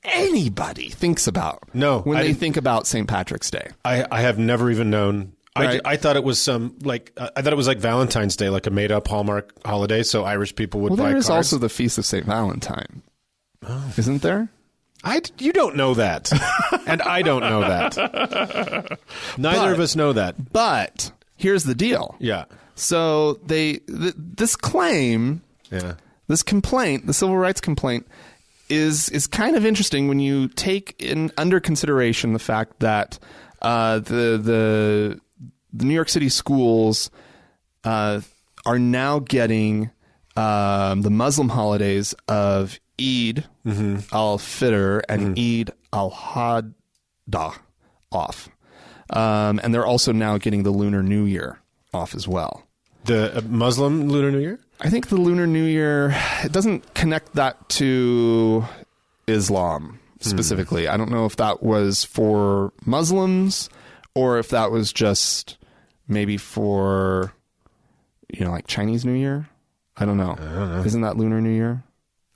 anybody thinks about? No, when they think about St. Patrick's Day? I have never even known. Right. I thought it was I thought it was like Valentine's Day, like a made up Hallmark holiday, so Irish people would buy there cards. is also the feast of St. Valentine. Oh. Isn't there? You don't know that. And I don't know that. Neither of us know that. But here's the deal. Yeah. So this claim, this complaint, the civil rights complaint, is kind of interesting when you take under consideration the fact that the New York City schools are now getting the Muslim holidays of Eid al-Fitr and Eid al-Adha off. And they're also now getting the Lunar New Year off as well. The Muslim Lunar New Year? I think the Lunar New Year, it doesn't connect that to Islam specifically. I don't know if that was for Muslims or if that was just maybe for, like Chinese New Year. I don't know. Isn't that Lunar New Year?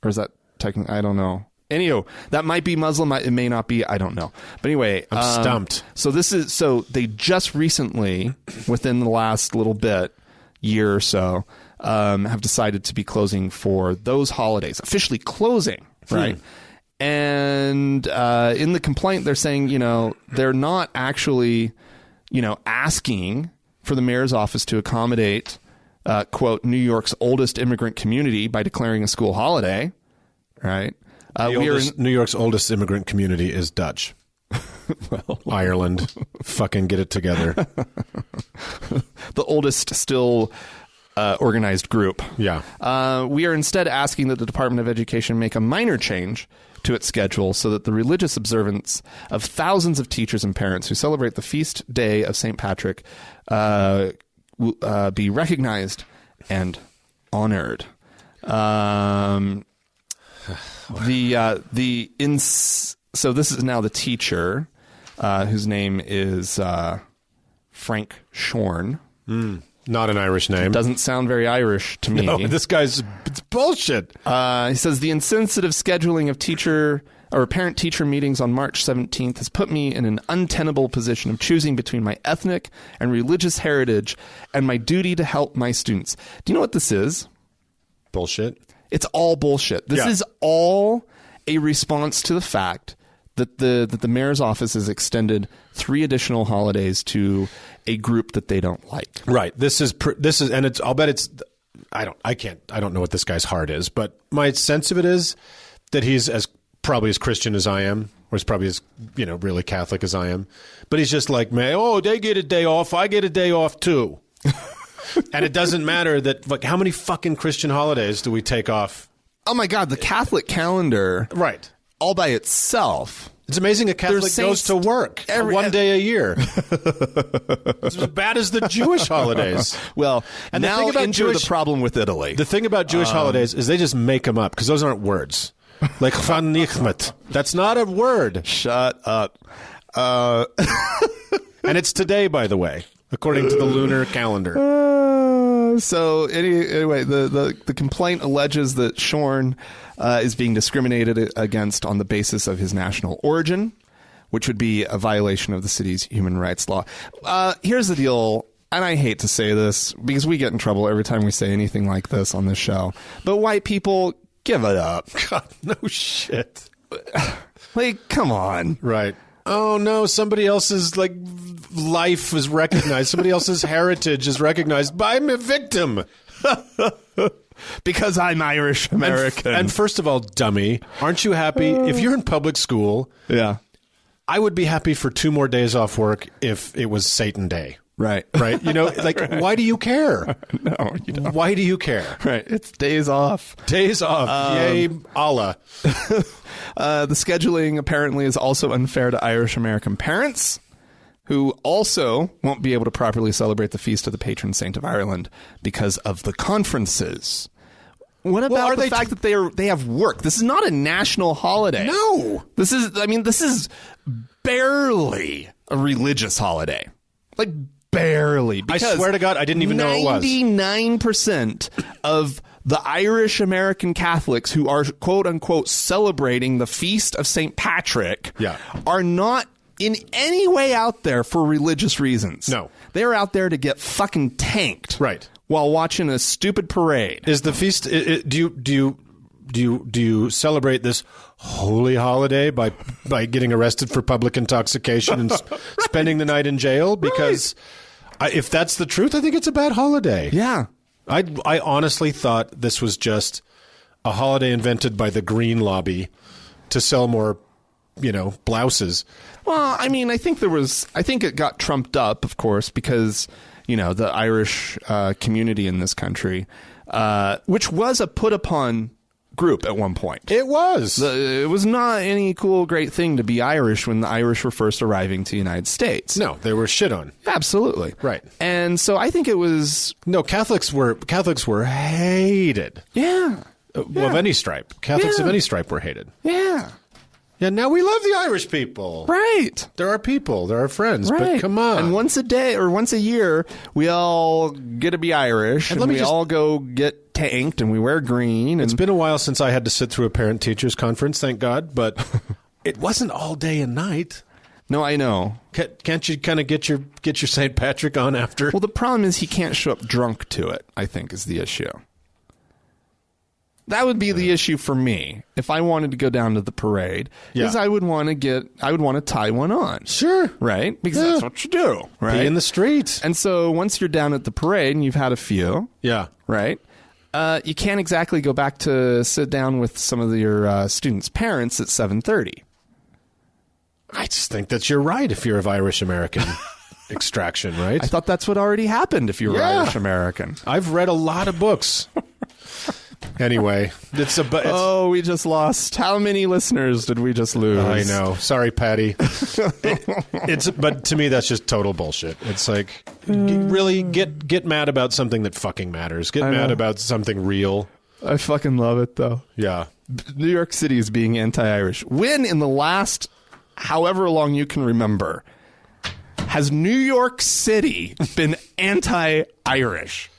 Or is that technically? I don't know. Anyhow, that might be Muslim. It may not be. I don't know. But anyway, I'm stumped. So they just recently, within the last little bit, year or so, have decided to be closing for those holidays, officially closing, right? And in the complaint, they're saying, they're not actually, asking for the mayor's office to accommodate, quote, New York's oldest immigrant community by declaring a school holiday, right? New York's oldest immigrant community is Dutch. Well, Ireland. Fucking get it together. The oldest still organized group. Yeah. We are instead asking that the Department of Education make a minor change to its schedule so that the religious observance of thousands of teachers and parents who celebrate the feast day of St. Patrick will be recognized and honored. So this is now the teacher, whose name is Frank Shorn. Not an Irish name. Doesn't sound very Irish to me. No, it's bullshit. He says the insensitive scheduling of parent-teacher meetings on March 17th has put me in an untenable position of choosing between my ethnic and religious heritage and my duty to help my students. Do you know what this is? Bullshit. It's all bullshit. This is all a response to the fact that the mayor's office has extended 3 additional holidays to a group that they don't like. Right. This is, and it's, I'll bet it's, I don't know what this guy's heart is, but my sense of it is that he's probably as Christian as I am, or he's probably as, really Catholic as I am. But he's just like, man, they get a day off. I get a day off too. And it doesn't matter that, how many fucking Christian holidays do we take off? Oh my God, the Catholic calendar. Right. All by itself. It's amazing a Catholic goes to work one day a year. It's as bad as the Jewish holidays. Well, and now enter the problem with Italy. The thing about Jewish holidays is they just make them up because those aren't words. Like Chvan Nichmet. That's not a word. Shut up. And it's today, by the way, according to the lunar calendar. So anyway, the complaint alleges that Shorn is being discriminated against on the basis of his national origin, which would be a violation of the city's human rights law. Here's the deal, and I hate to say this because we get in trouble every time we say anything like this on this show, but white people, give it up. God, no shit. Like, come on. Right. Oh, no, somebody else's, life is recognized. Somebody else's heritage is recognized. But I'm a victim. Because I'm Irish American. And first of all, dummy, aren't you happy? If you're in public school, yeah, I would be happy for 2 more days off work if it was Satan Day. Right. Right. Why do you care? No, you don't. Why do you care? Right. It's days off. Days off. Yay, Allah. The scheduling apparently is also unfair to Irish American parents, who also won't be able to properly celebrate the feast of the patron saint of Ireland because of the conferences. What about the fact that they have work? This is not a national holiday. No. This is barely a religious holiday. Like, barely. I swear to God, I didn't even know it was. 99% of the Irish American Catholics who are, quote unquote, celebrating the feast of St. Patrick are not in any way out there for religious reasons. No. They're out there to get fucking tanked. Right. While watching a stupid parade. Is the feast, do you celebrate this holy holiday by getting arrested for public intoxication and spending the night in jail? Because if that's the truth, I think it's a bad holiday. Yeah. I honestly thought this was just a holiday invented by the Green Lobby to sell more, blouses. Well, I mean, I think it got trumped up, of course, because, the Irish community in this country, which was a put upon group at one point. It was. It was not any cool, great thing to be Irish when the Irish were first arriving to the United States. No, they were shit on. Absolutely. Right. And so I think it was... No, Catholics were hated. Yeah. Of any stripe. Catholics of any stripe were hated. Yeah. Yeah, now we love the Irish people. Right. They're our people. They're our friends. Right. But come on. And once a day or once a year, we all get to be Irish and we all go get tanked and we wear green. It's been a while since I had to sit through a parent-teachers conference, thank God, but it wasn't all day and night. No, I know. Can't you kind of get your St. Patrick on after? Well, the problem is he can't show up drunk to it, I think, is the issue. That would be the issue for me if I wanted to go down to the parade. Because I would want to tie one on. Sure. Right? Because that's what you do. Right? Be in the streets. And so once you're down at the parade and you've had a few. Yeah. Right? You can't exactly go back to sit down with some of your students' parents at 7:30. I just think that you're right if you're of Irish American extraction, right? I thought that's what already happened if you were Irish American. I've read a lot of books. Anyway, we just lost. How many listeners did we just lose? I know. Sorry, Patty. But to me, that's just total bullshit. It's like, really get mad about something that fucking matters. Get mad about something real. I fucking love it, though. Yeah. New York City is being anti-Irish. When in the last however long you can remember has New York City been anti-Irish?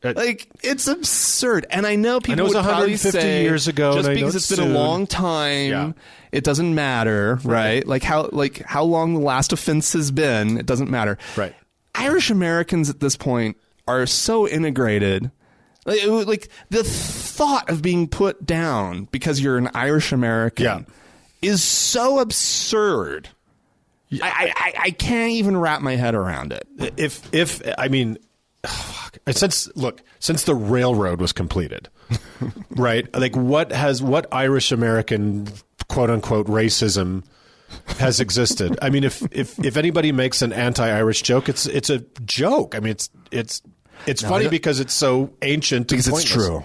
Like, it's absurd. And I know people would probably say, years ago, just because it's been a long time, it doesn't matter, right? Like how long the last offense has been, it doesn't matter. Right. Irish Americans at this point are so integrated. Like the thought of being put down because you're an Irish American is so absurd. I can't even wrap my head around it. Since the railroad was completed, right? Like what Irish American quote unquote racism has existed? I mean, if anybody makes an anti-Irish joke, it's a joke. I mean, it's funny because it's so ancient. Because it's true.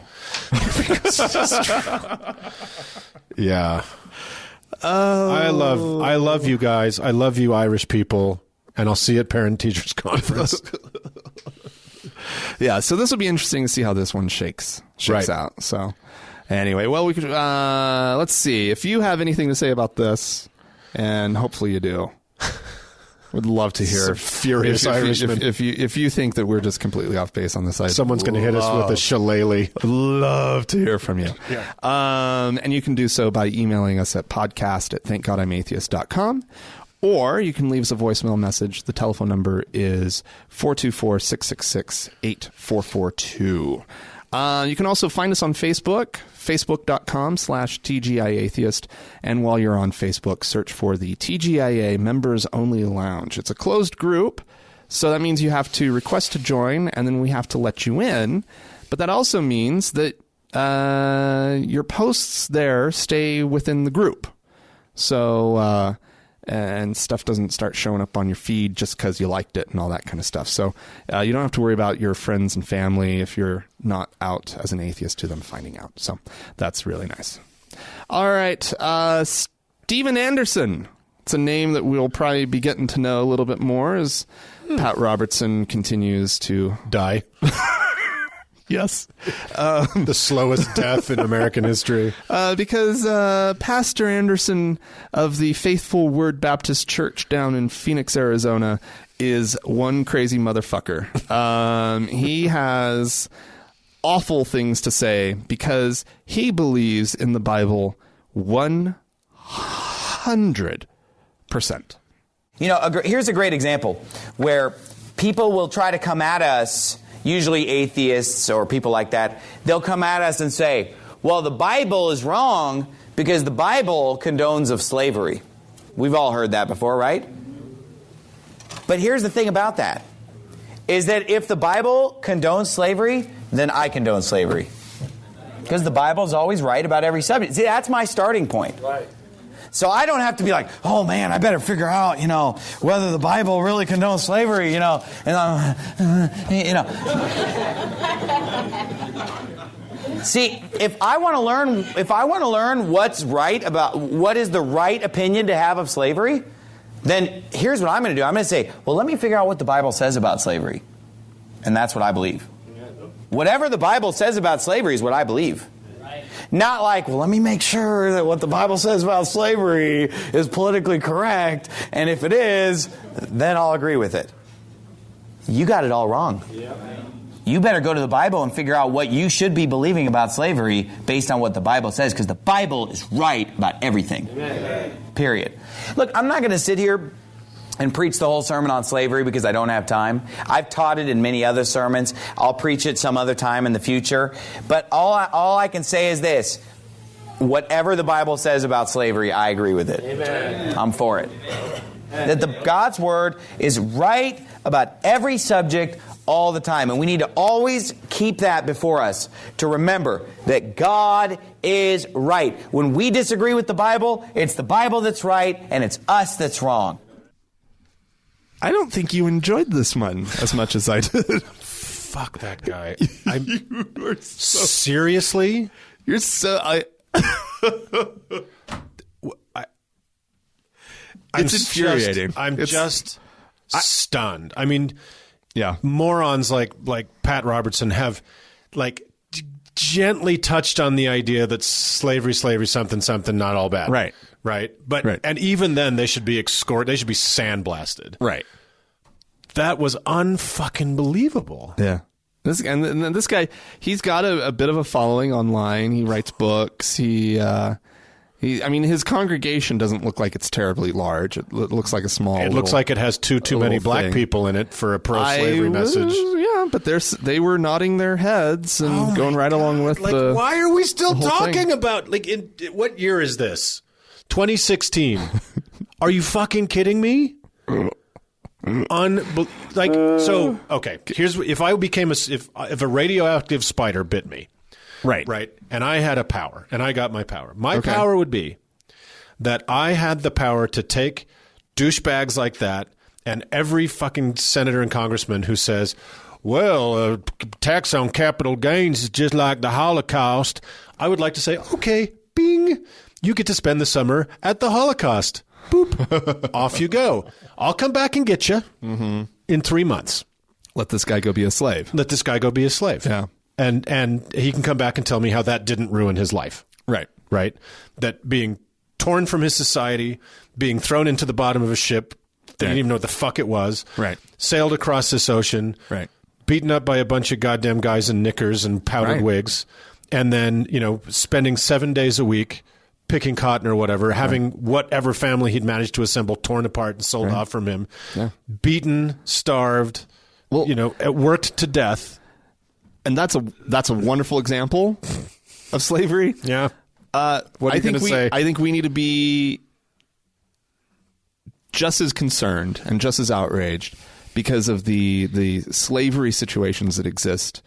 Because it's true. Yeah. I love you guys. I love you Irish people, and I'll see you at Parent Teachers Conference. Yeah, so this will be interesting to see how this one shakes out. So anyway, well, we could let's see if you have anything to say about this, and hopefully you do. Would love to hear furious Irishmen. If you think that we're just completely off base on this side, someone's going to hit us with a shillelagh. I'd love to hear from you. Yeah. And you can do so by emailing us at podcast@thankgodimatheist.com. Or you can leave us a voicemail message. The telephone number is 424-666-8442. You can also find us on Facebook, facebook.com/TGIAtheist. And while you're on Facebook, search for the TGIA Members Only Lounge. It's a closed group, so that means you have to request to join, and then we have to let you in. But that also means that your posts there stay within the group. So... and stuff doesn't start showing up on your feed just because you liked it and all that kind of stuff. So you don't have to worry about your friends and family if you're not out as an atheist to them finding out. So that's really nice. All right. Steven Anderson. It's a name that we'll probably be getting to know a little bit more as Pat Robertson continues to die. Yes. The slowest death in American history. Because Pastor Anderson of the Faithful Word Baptist Church down in Phoenix, Arizona, is one crazy motherfucker. He has awful things to say because he believes in the Bible 100%. Here's a great example where people will try to come at us, usually atheists or people like that. They'll come at us and say, well, the Bible is wrong because the Bible condones of slavery. We've all heard that before, right? But here's the thing about that, is that if the Bible condones slavery, then I condone slavery. Because the Bible is always right about every subject. See, that's my starting point. Right. So I don't have to be like, oh man, I better figure out, whether the Bible really condones slavery, See, if I want to learn what's right about what is the right opinion to have of slavery, then here's what I'm going to do. I'm going to say, well, let me figure out what the Bible says about slavery. And that's what I believe. Whatever the Bible says about slavery is what I believe. Not like, well, let me make sure that what the Bible says about slavery is politically correct, and if it is, then I'll agree with it. You got it all wrong. You better go to the Bible and figure out what you should be believing about slavery based on what the Bible says, because the Bible is right about everything. Period. Look, I'm not going to sit here and preach the whole sermon on slavery because I don't have time. I've taught it in many other sermons. I'll preach it some other time in the future. But all I can say is this. Whatever the Bible says about slavery, I agree with it. Amen. I'm for it. That God's Word is right about every subject all the time. And we need to always keep that before us, to remember that God is right. When we disagree with the Bible, it's the Bible that's right and it's us that's wrong. I don't think you enjoyed this one as much as I did. Fuck that guy. Seriously? You're so... It's infuriating. I'm just stunned. I mean, yeah, morons like Pat Robertson have gently touched on the idea that slavery, something, not all bad. Right. But and even then, they should be They should be sandblasted. Right. That was unfucking believable. Yeah. This guy, he's got a bit of a following online. He writes books. His congregation doesn't look like it's terribly large. It looks like a small. It looks like it has too many black people in it for a pro-slavery message. Yeah, but they were nodding their heads and going right along with the. Why are we still talking about what year is this? 2016. Are you fucking kidding me? Okay. Here's if a radioactive spider bit me. Right. And I had a power, and I got my power. My power would be that I had the power to take douchebags like that and every fucking senator and congressman who says, well, tax on capital gains is just like the Holocaust. I would like to say, okay, bing, you get to spend the summer at the Holocaust. Boop. Off you go. I'll come back and get you in 3 months. Let this guy go be a slave. Yeah. And he can come back and tell me how that didn't ruin his life. Right. That being torn from his society, being thrown into the bottom of a ship, they didn't even know what the fuck it was. Right. Sailed across this ocean. Right. Beaten up by a bunch of goddamn guys in knickers and powdered wigs. And then, spending 7 days a week picking cotton or whatever, having whatever family he'd managed to assemble torn apart and sold off from him. Yeah. Beaten, starved, worked to death. And that's a wonderful example of slavery. Yeah. What are you going to say? I think we need to be just as concerned and just as outraged because of the slavery situations that exist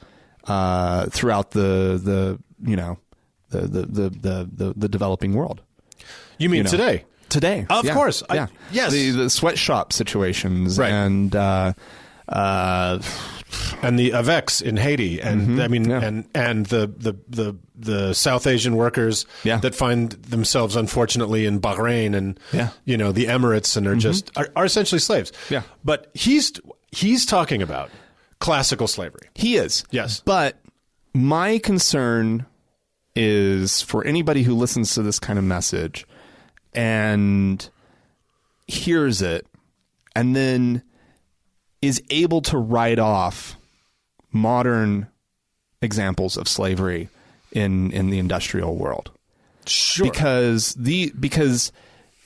throughout the developing world. You mean today? Today, of course. Yeah. Yes. The sweatshop situations, right. And the Avex in Haiti, and and the South Asian workers that find themselves unfortunately in Bahrain and the Emirates and are essentially slaves. Yeah. But he's talking about classical slavery. He is. Yes. But my concern is for anybody who listens to this kind of message and hears it and then is able to write off modern examples of slavery in the industrial world. Sure. Because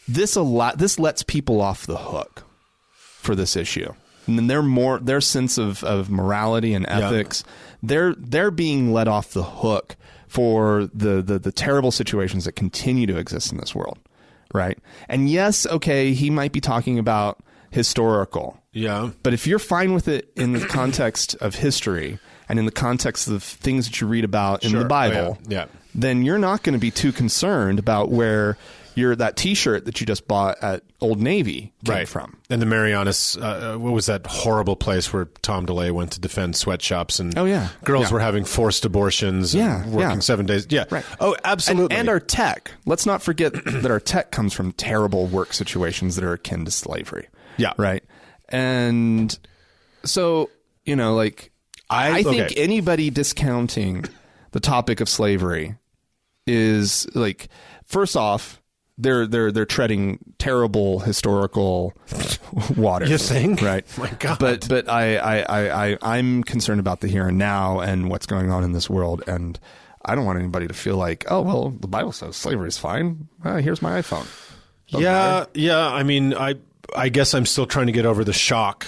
this lets people off the hook for this issue. And then their sense of morality and ethics, they're being let off the hook for the terrible situations that continue to exist in this world, right? And yes, okay, he might be talking about historical. Yeah. But if you're fine with it in the context of history and in the context of things that you read about in the Bible, then you're not going to be too concerned about where that T-shirt that you just bought at Old Navy came from. And the Marianas, what was that horrible place where Tom DeLay went to defend sweatshops and girls were having forced abortions and working 7 days. Yeah. Right. Oh, absolutely. And our tech. Let's not forget that our tech comes from terrible work situations that are akin to slavery. Yeah. Right. And so, like, I think anybody discounting the topic of slavery is like, first off, they're treading terrible historical waters. You think? Right. My God. But I'm concerned about the here and now and what's going on in this world, and I don't want anybody to feel like, oh well, the Bible says slavery is fine. Here's my iPhone. Yeah. I mean, I guess I'm still trying to get over the shock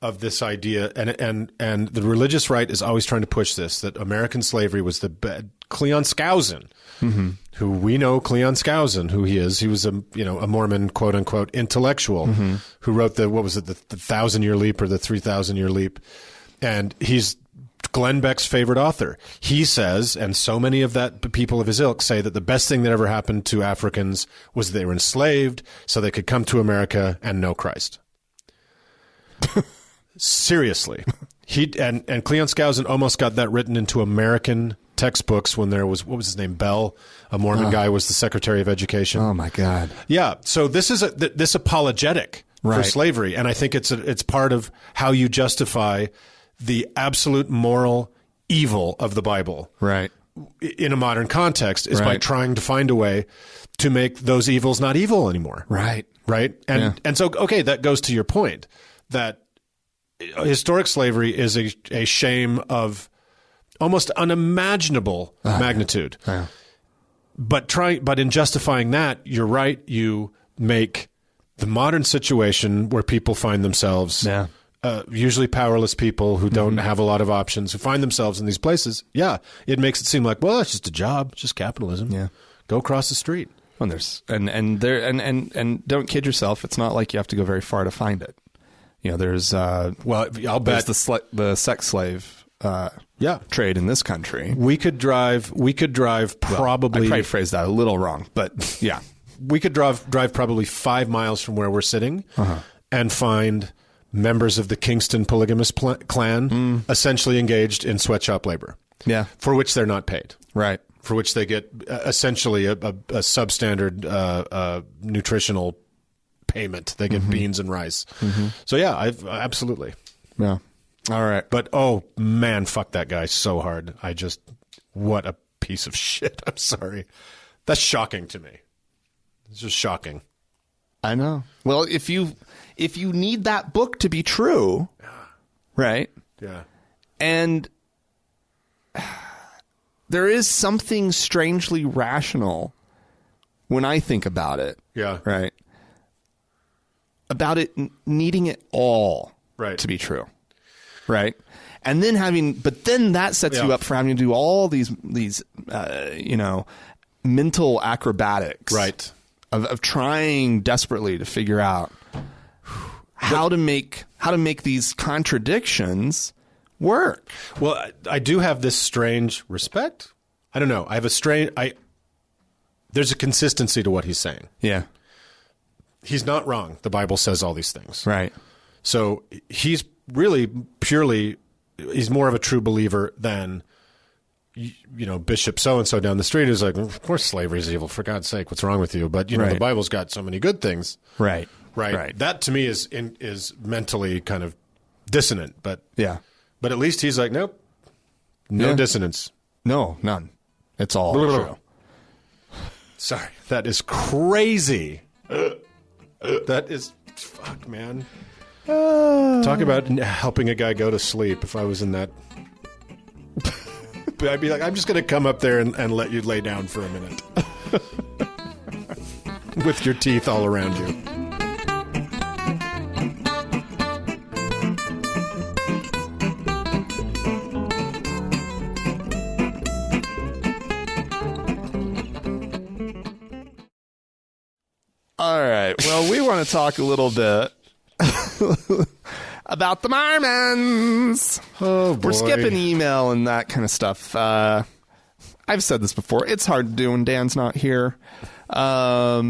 of this idea, and the religious right is always trying to push this, that American slavery was the bad. Cleon Skousen, who we know Cleon Skousen, who he is. He was a Mormon quote unquote intellectual who wrote the 1,000-year leap or the 3,000-year leap, and he's Glenn Beck's favorite author. He says, and so many of that people of his ilk say, that the best thing that ever happened to Africans was they were enslaved so they could come to America and know Christ. Seriously. And Cleon Skousen almost got that written into American textbooks when there was, what was his name, Bell, a Mormon guy, was the Secretary of Education. Oh my God. Yeah. So this is this apologetic for slavery, and I think it's part of how you justify the absolute moral evil of the Bible. Right. In a modern context is by trying to find a way to make those evils not evil anymore. Right. Right. And so, okay, that goes to your point that historic slavery is a shame of almost unimaginable magnitude. Yeah. But in justifying that, you're right. You make the modern situation where people find themselves, usually powerless people who don't have a lot of options, who find themselves in these places. Yeah, it makes it seem like, well, it's just a job, it's just capitalism. Yeah, go across the street. Well, and don't kid yourself. It's not like you have to go very far to find it. There's I'll bet the sex slave trade in this country. We could drive probably. I probably phrased that a little wrong, but yeah, we could drive probably 5 miles from where we're sitting and find members of the Kingston polygamous clan essentially engaged in sweatshop labor. Yeah, for which they're not paid. Right. For which they get essentially a substandard nutritional payment. They get beans and rice. So yeah, absolutely. Yeah. All right. But oh man, fuck that guy so hard. What a piece of shit. I'm sorry. That's shocking to me. It's just shocking. I know. Well, if you need that book to be true, right? Yeah. And there is something strangely rational when I think about it. Yeah. Right. About it needing it all to be true. Right. And then but then that sets you up for having to do all these mental acrobatics. Right. Of trying desperately to figure out how to make these contradictions work. Well, I do have this strange respect. I don't know. I have there's a consistency to what he's saying. Yeah. He's not wrong. The Bible says all these things. Right. So he's really he's more of a true believer than, Bishop so-and-so down the street is like, of course slavery is evil, for God's sake, what's wrong with you? But, the Bible's got so many good things. Right. Right. That to me is mentally kind of dissonant, but yeah. But at least he's like, nope, no dissonance. No, none. It's all true. Sorry. That is crazy. That is... Fuck, man. Talk about helping a guy go to sleep. If I was in that... I'd be like, I'm just going to come up there and let you lay down for a minute. With your teeth all around you. All right. Well, we want to talk a little bit about the Mormons. Oh, boy. We're skipping email and that kind of stuff. I've said this before. It's hard to do when Dan's not here. I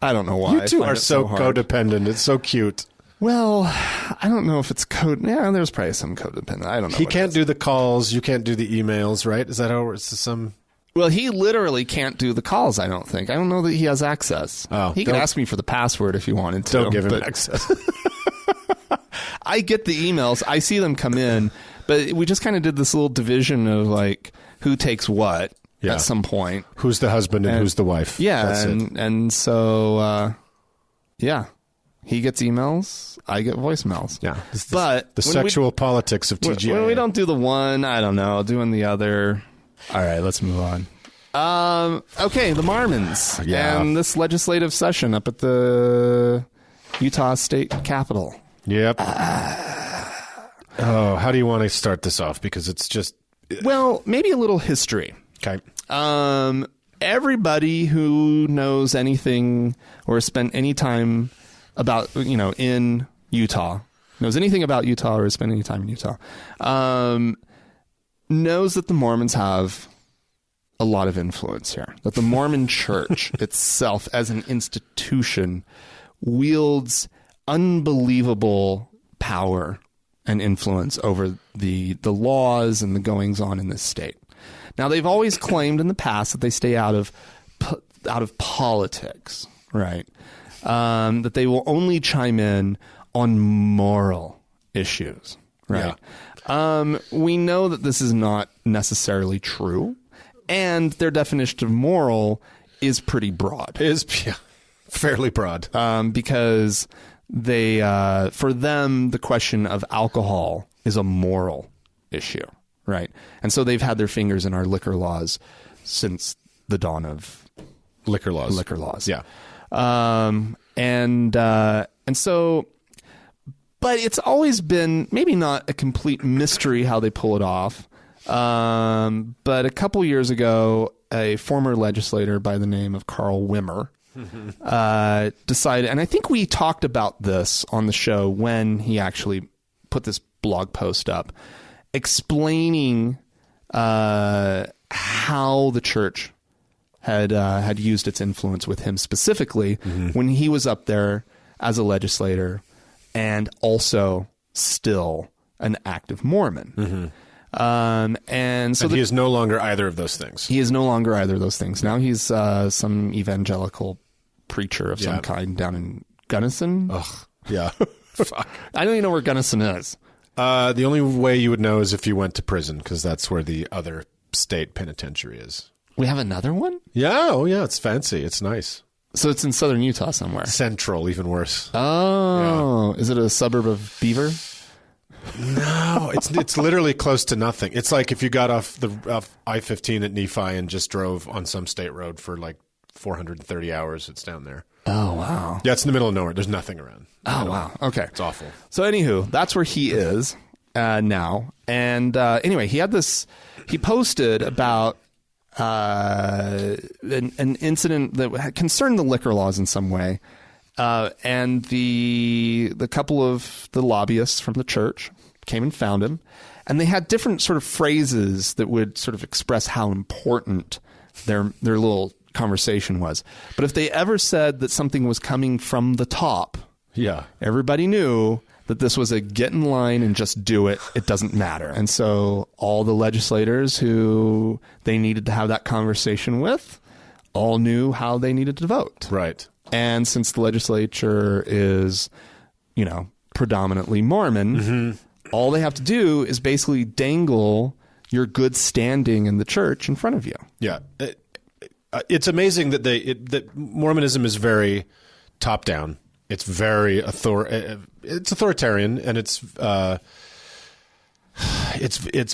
don't know why. You two are so codependent. It's so cute. Well, I don't know if it's code. Yeah, there's probably some codependent. I don't know. He can't do the calls. You can't do the emails, right? Is that how it's some... Well, he literally can't do the calls, I don't think. I don't know that he has access. Oh, he can ask me for the password if he wanted to. Don't give him access. I get the emails. I see them come in, but we just kind of did this little division of like who takes what at some point. Who's the husband and who's the wife. Yeah, That's and so, yeah. He gets emails. I get voicemails. Yeah. But the sexual politics of TGI. When we don't do the one, I don't know, doing the other... All right, let's move on. Okay, the Mormons. Yeah. And this legislative session up at the Utah State Capitol. Yep. How do you want to start this off? Because it's just... Well, maybe a little history. Okay. Everybody who knows anything or has spent any time about, in Utah, knows anything about Utah or has spent any time in Utah, knows that the Mormons have a lot of influence here. That the Mormon Church itself, as an institution, wields unbelievable power and influence over the laws and the goings-on in this state. Now, they've always claimed in the past that they stay out of politics, right? That they will only chime in on moral issues, right? Yeah. We know that this is not necessarily true, and their definition of moral is pretty broad. Fairly broad. Because they, for them, the question of alcohol is a moral issue, right? And so they've had their fingers in our liquor laws since the dawn of liquor laws. Yeah. And so... But it's always been maybe not a complete mystery how they pull it off. But a couple years ago, a former legislator by the name of Carl Wimmer decided, and I think we talked about this on the show when he actually put this blog post up, explaining how the church had used its influence with him specifically when he was up there as a legislator and also still an active Mormon. And so he is no longer either of those things. He is no longer either of those things. Now he's some evangelical preacher of some kind down in Gunnison. Ugh. Yeah. Fuck. I don't even know where Gunnison is. The only way you would know is if you went to prison, because that's where the other state penitentiary is. We have another one? Yeah. Oh, yeah. It's fancy. It's nice. So it's in southern Utah somewhere. Central, even worse. Oh, yeah. Is it a suburb of Beaver? No, it's literally close to nothing. It's like if you got off I-15 at Nephi and just drove on some state road for like 430 hours. It's down there. Oh, wow. Yeah, it's in the middle of nowhere. There's nothing around. Oh, wow. Okay. It's awful. So anywho, that's where he is now. And anyway, he posted about an incident that concerned the liquor laws in some way. And the couple of the lobbyists from the church came and found him, and they had different sort of phrases that would sort of express how important their little conversation was. But if they ever said that something was coming from the top, yeah, everybody knew that this was a get in line and just do it. It doesn't matter. And so all the legislators who they needed to have that conversation with all knew how they needed to vote. Right. And since the legislature is, predominantly Mormon, all they have to do is basically dangle your good standing in the church in front of you. Yeah. It's amazing that that Mormonism is very top down. It's very it's authoritarian, and it's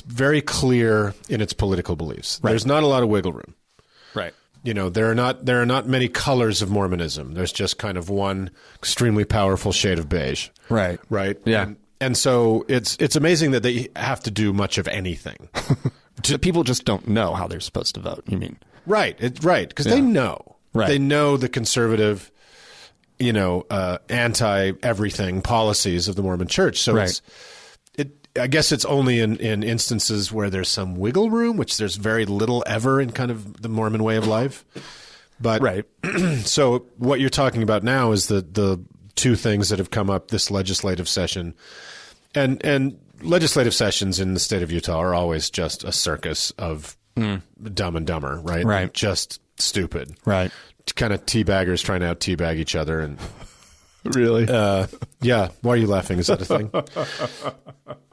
very clear in its political beliefs. Right. There's not a lot of wiggle room. Right. There are not many colors of Mormonism. There's just kind of one extremely powerful shade of beige. Right. Right. Yeah. And so it's amazing that they have to do much of anything. So people just don't know how they're supposed to vote, you mean? Right. Right. Because they know. Right. They know the conservative, anti-everything policies of the Mormon Church. So I guess it's only in instances where there's some wiggle room, which there's very little ever in kind of the Mormon way of life. But right. So what you're talking about now is the two things that have come up this legislative session. And legislative sessions in the state of Utah are always just a circus of Dumb and Dumber, right? Right. Just stupid. Right. Kind of teabaggers trying to out teabag each other. And really? Yeah. Why are you laughing? Is that a thing?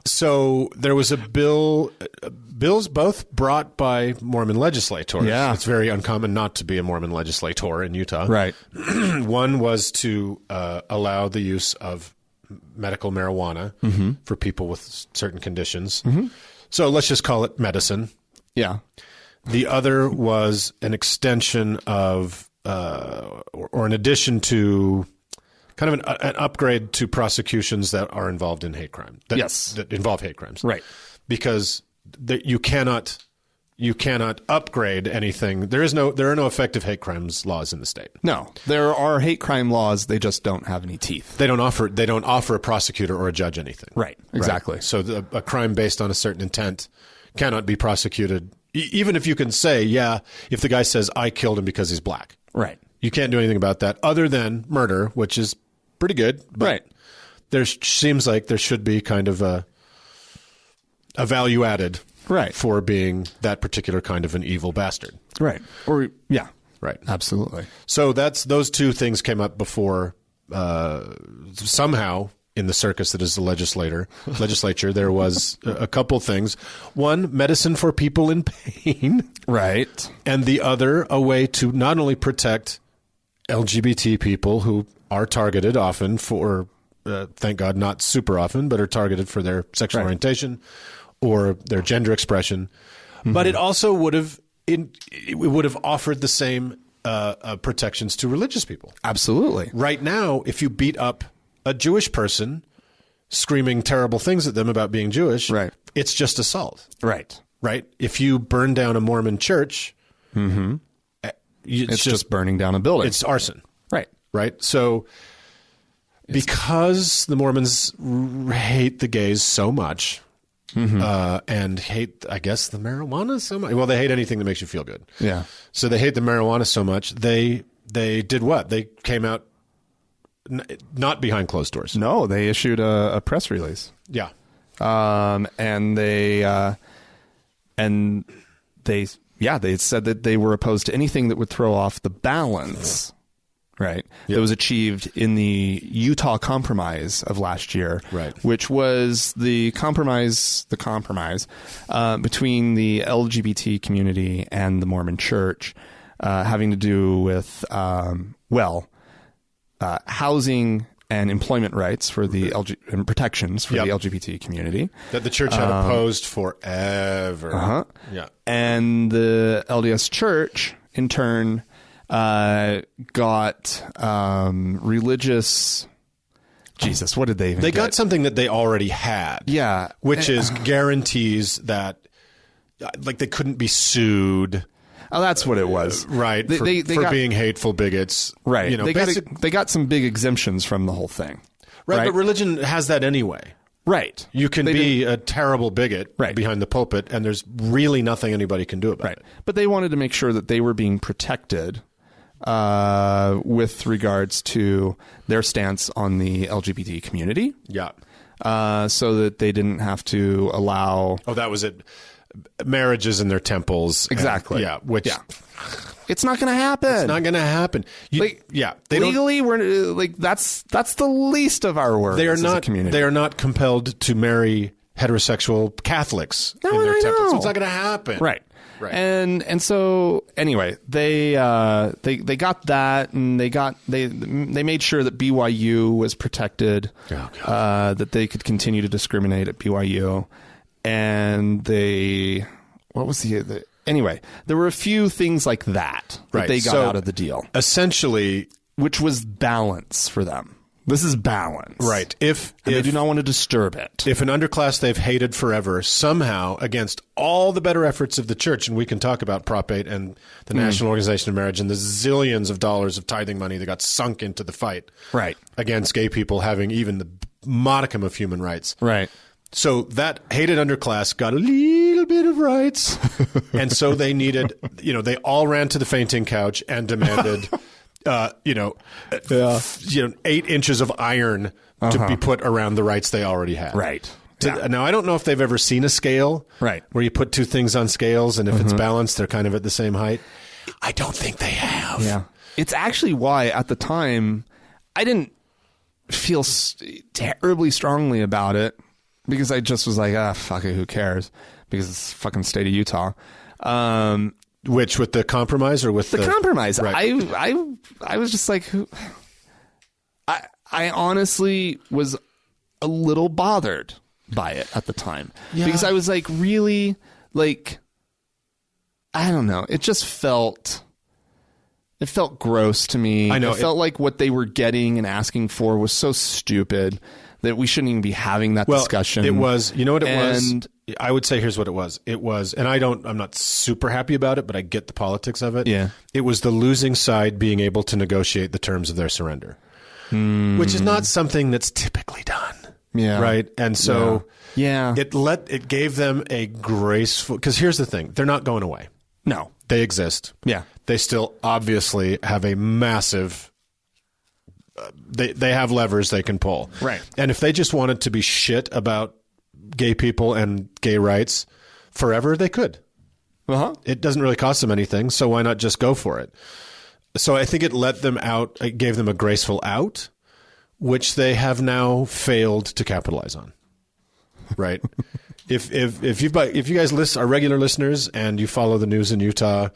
So there was a bills both brought by Mormon legislators. Yeah. It's very uncommon not to be a Mormon legislator in Utah. Right. One was to allow the use of medical marijuana for people with certain conditions. So let's just call it medicine. Yeah. The other was an extension of, or an addition to, kind of an upgrade to prosecutions that are involved in hate crime. That involve hate crimes. Right. Because you cannot upgrade anything. There are no effective hate crimes laws in the state. No, there are hate crime laws. They just don't have any teeth. They don't offer a prosecutor or a judge anything. Right. Exactly. Right? So a crime based on a certain intent cannot be prosecuted, even if you can say, if the guy says I killed him because he's black. Right. You can't do anything about that other than murder, which is pretty good. But right. There seems like there should be kind of a value added. Right. For being that particular kind of an evil bastard. Right. Or, yeah. Right. Absolutely. So those two things came up before somehow in the circus that is the legislature. There was a couple things. One, medicine for people in pain. Right. And the other, a way to not only protect LGBT people who are targeted often for, thank God, not super often, but are targeted for their sexual orientation or their gender expression, but it also would have offered the same protections to religious people. Absolutely. Right now, if you beat up a Jewish person, screaming terrible things at them about being Jewish, it's just assault. Right. Right. If you burn down a Mormon church, it's just burning down a building. It's arson. Right. Right. So because the Mormons hate the gays so much. And hate, I guess, the marijuana so much. Well, they hate anything that makes you feel good. Yeah. So they hate the marijuana so much. They did what? They came out not behind closed doors. No, they issued a press release. Yeah. And they said that they were opposed to anything that would throw off the balance. Right. That was achieved in the Utah Compromise of last year, which was the compromise between the LGBT community and the Mormon Church, having to do with, housing and employment rights for the and protections for the LGBT community that the church had opposed forever. Yeah. And the LDS Church, in turn, got religious. Jesus, what did they even They get? got something that they already had. Yeah. Which is guarantees that, like, they couldn't be sued. Oh, that's what it was. Right. For being hateful bigots. Right. You know, they got some big exemptions from the whole thing. Right. But religion has that anyway. Right. You can be a terrible bigot behind the pulpit, and there's really nothing anybody can do about it. But they wanted to make sure that they were being protected with regards to their stance on the LGBT community. Yeah. So that they didn't have to allow... Oh, that was it. Marriages in their temples. Exactly. Which... Yeah. It's not going to happen. It's not going to happen. Legally, we're that's the least of our worries. They are as not a community. They are not compelled to marry heterosexual Catholics No, in their I temples. know. So it's not going to happen. Right. Right. And so anyway, they got that, and they made sure that BYU was protected, that they could continue to discriminate at BYU, and anyway, there were a few things like that they got out of the deal. Essentially, which was balance for them. This is balance. Right. If they do not want to disturb it. If an underclass they've hated forever, somehow, against all the better efforts of the church, and we can talk about Prop 8 and the National Organization of Marriage and the zillions of dollars of tithing money that got sunk into the fight against gay people having even the modicum of human rights. Right. So that hated underclass got a little bit of rights. And so they needed, they all ran to the fainting couch and demanded... 8 inches of iron to be put around the rights they already had. Right. Now, I don't know if they've ever seen a scale where you put two things on scales, and if it's balanced, they're kind of at the same height. I don't think they have. Yeah. It's actually why, at the time, I didn't feel terribly strongly about it, because I just was like, fuck it, who cares? Because it's fucking state of Utah. Which, with the compromise or with the compromise? Right. I was just like, I honestly was a little bothered by it at the time, because I was like, really, like, I don't know. It just felt gross to me. I know. It felt like what they were getting and asking for was so stupid that we shouldn't even be having that discussion. It was, you know what it was? I would say here's what it was. It was, and I'm not super happy about it, but I get the politics of it. Yeah. It was the losing side being able to negotiate the terms of their surrender, which is not something that's typically done. Yeah. Right. And so it gave them a graceful, because here's the thing. They're not going away. No. They exist. Yeah. They still obviously have a massive, they have levers they can pull. Right. And if they just wanted to be shit about gay people and gay rights forever, they could. It doesn't really cost them anything, so why not just go for it? So I think it let them out, it gave them a graceful out, which they have now failed to capitalize on. Right? If you guys are regular listeners and you follow the news in Utah,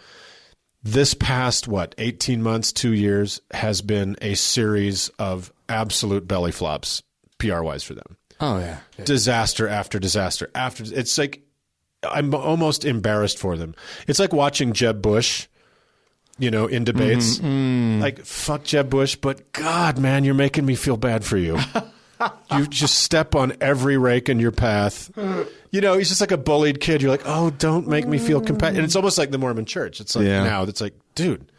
this past 18 months, 2 years has been a series of absolute belly flops PR-wise for them. Oh yeah. Disaster after disaster after. It's like, I'm almost embarrassed for them. It's like watching Jeb Bush, in debates. Like, fuck Jeb Bush, but God, man, you're making me feel bad for you. You just step on every rake in your path. He's just like a bullied kid. You're like, oh, don't make me feel compassionate. And it's almost like the Mormon Church. It's like now, it's like, dude,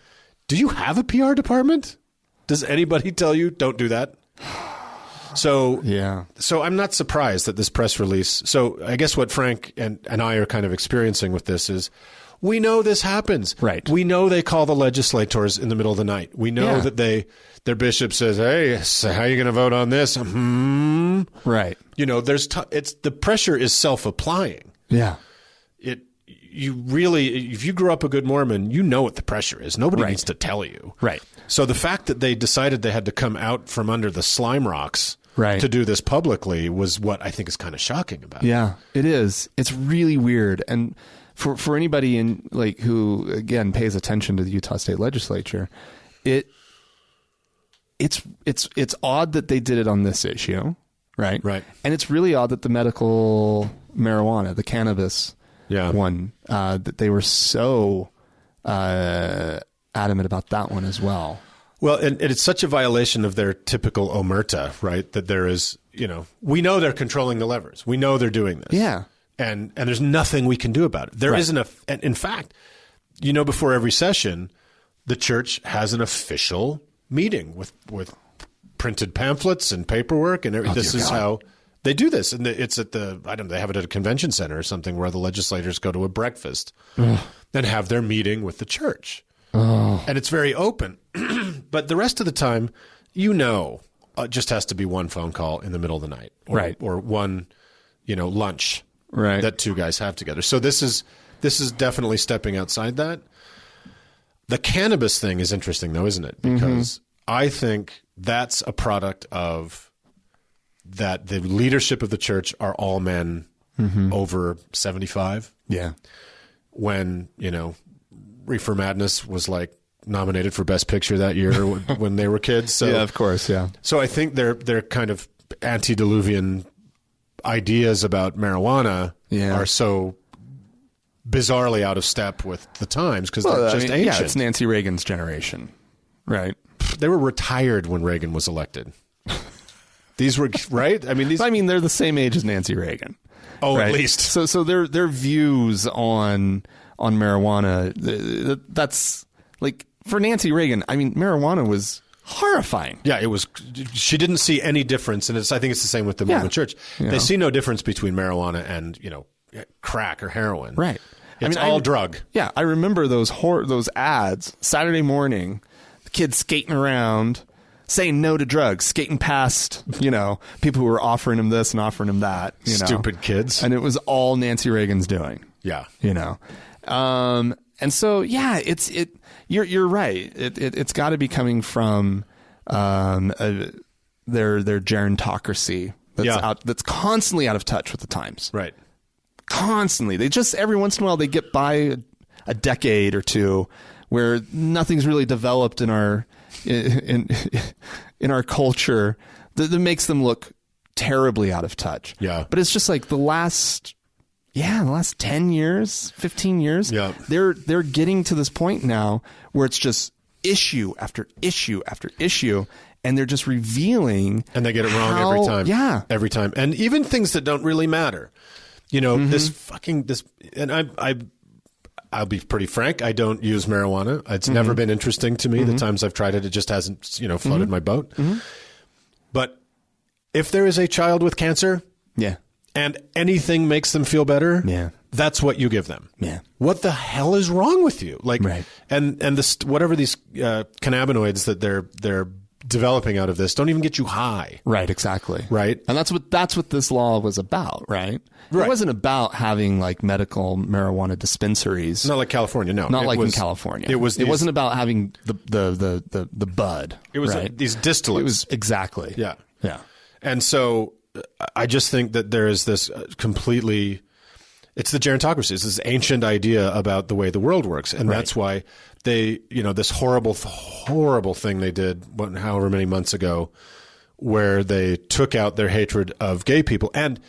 do you have a PR department? Does anybody tell you don't do that? So I'm not surprised that this press release. So I guess what Frank and I are kind of experiencing with this is, we know this happens. Right. We know they call the legislators in the middle of the night. We know that their bishop says, "Hey, so how are you going to vote on this?" Right. It's the pressure is self-applying. Yeah. If you grew up a good Mormon, you know what the pressure is. Nobody needs to tell you. Right. So the fact that they decided they had to come out from under the slime rocks to do this publicly was what I think is kind of shocking about it. Yeah, it is. It's really weird. And for anybody who again pays attention to the Utah State Legislature, it's odd that they did it on this issue, right? Right. And it's really odd that the medical marijuana, the cannabis one, that they were so adamant about that one as well. Well, and it's such a violation of their typical omerta, right? That there is, we know they're controlling the levers. We know they're doing this. Yeah. And there's nothing we can do about it. There isn't in fact, before every session, the church has an official meeting with printed pamphlets and paperwork, and this is how they do this. And it's at they have it at a convention center or something where the legislators go to a breakfast and have their meeting with the church. And it's very open. But the rest of the time, it just has to be one phone call in the middle of the night. Or one, lunch that two guys have together. So this is definitely stepping outside that. The cannabis thing is interesting, though, isn't it? Because I think that's a product of that the leadership of the church are all men over 75. Yeah. When, Reefer Madness was like nominated for Best Picture that year when they were kids. So, yeah, of course, yeah. So I think they're kind of antediluvian ideas about marijuana are so bizarrely out of step with the times because they're just ancient. Yeah, it's Nancy Reagan's generation, right? They were retired when Reagan was elected. These were right. I mean, they're the same age as Nancy Reagan. Oh, right? At least. So their views on marijuana, that's like for Nancy Reagan. I mean, marijuana was horrifying. Yeah, it was. She didn't see any difference, and I think it's the same with the Mormon Church. They see no difference between marijuana and crack or heroin. Right. It's all drug. Yeah, I remember those ads Saturday morning, the kids skating around, saying no to drugs, skating past people who were offering them this and offering them that. Stupid kids, and it was all Nancy Reagan's doing. Yeah. And so you're right. It's got to be coming from their gerontocracy that's constantly out of touch with the times. Right. Constantly. They just every once in a while they get by a decade or two where nothing's really developed in our culture that makes them look terribly out of touch. Yeah. But it's just like the last 10 years, 15 years, they're getting to this point now where it's just issue after issue after issue, and they're just revealing. And they get it wrong every time. Yeah. Every time. And even things that don't really matter. This, and I'll be pretty frank, I don't use marijuana. It's never been interesting to me. The times I've tried it, it just hasn't, floated my boat. But if there is a child with cancer, and anything makes them feel better, that's what you give them. Yeah. What the hell is wrong with you? Like, and this, whatever these cannabinoids that they're developing out of this don't even get you high. Right, exactly. Right. And that's what this law was about, right? It wasn't about having like medical marijuana dispensaries. Not like California, no. Not in California. It wasn't about having the bud. It was these distillates. It was exactly. Yeah. Yeah. And so I just think that there is this completely, it's the gerontocracy. It's this ancient idea about the way the world works. And that's why they, this horrible thing they did however many months ago where they took out their hatred of gay people and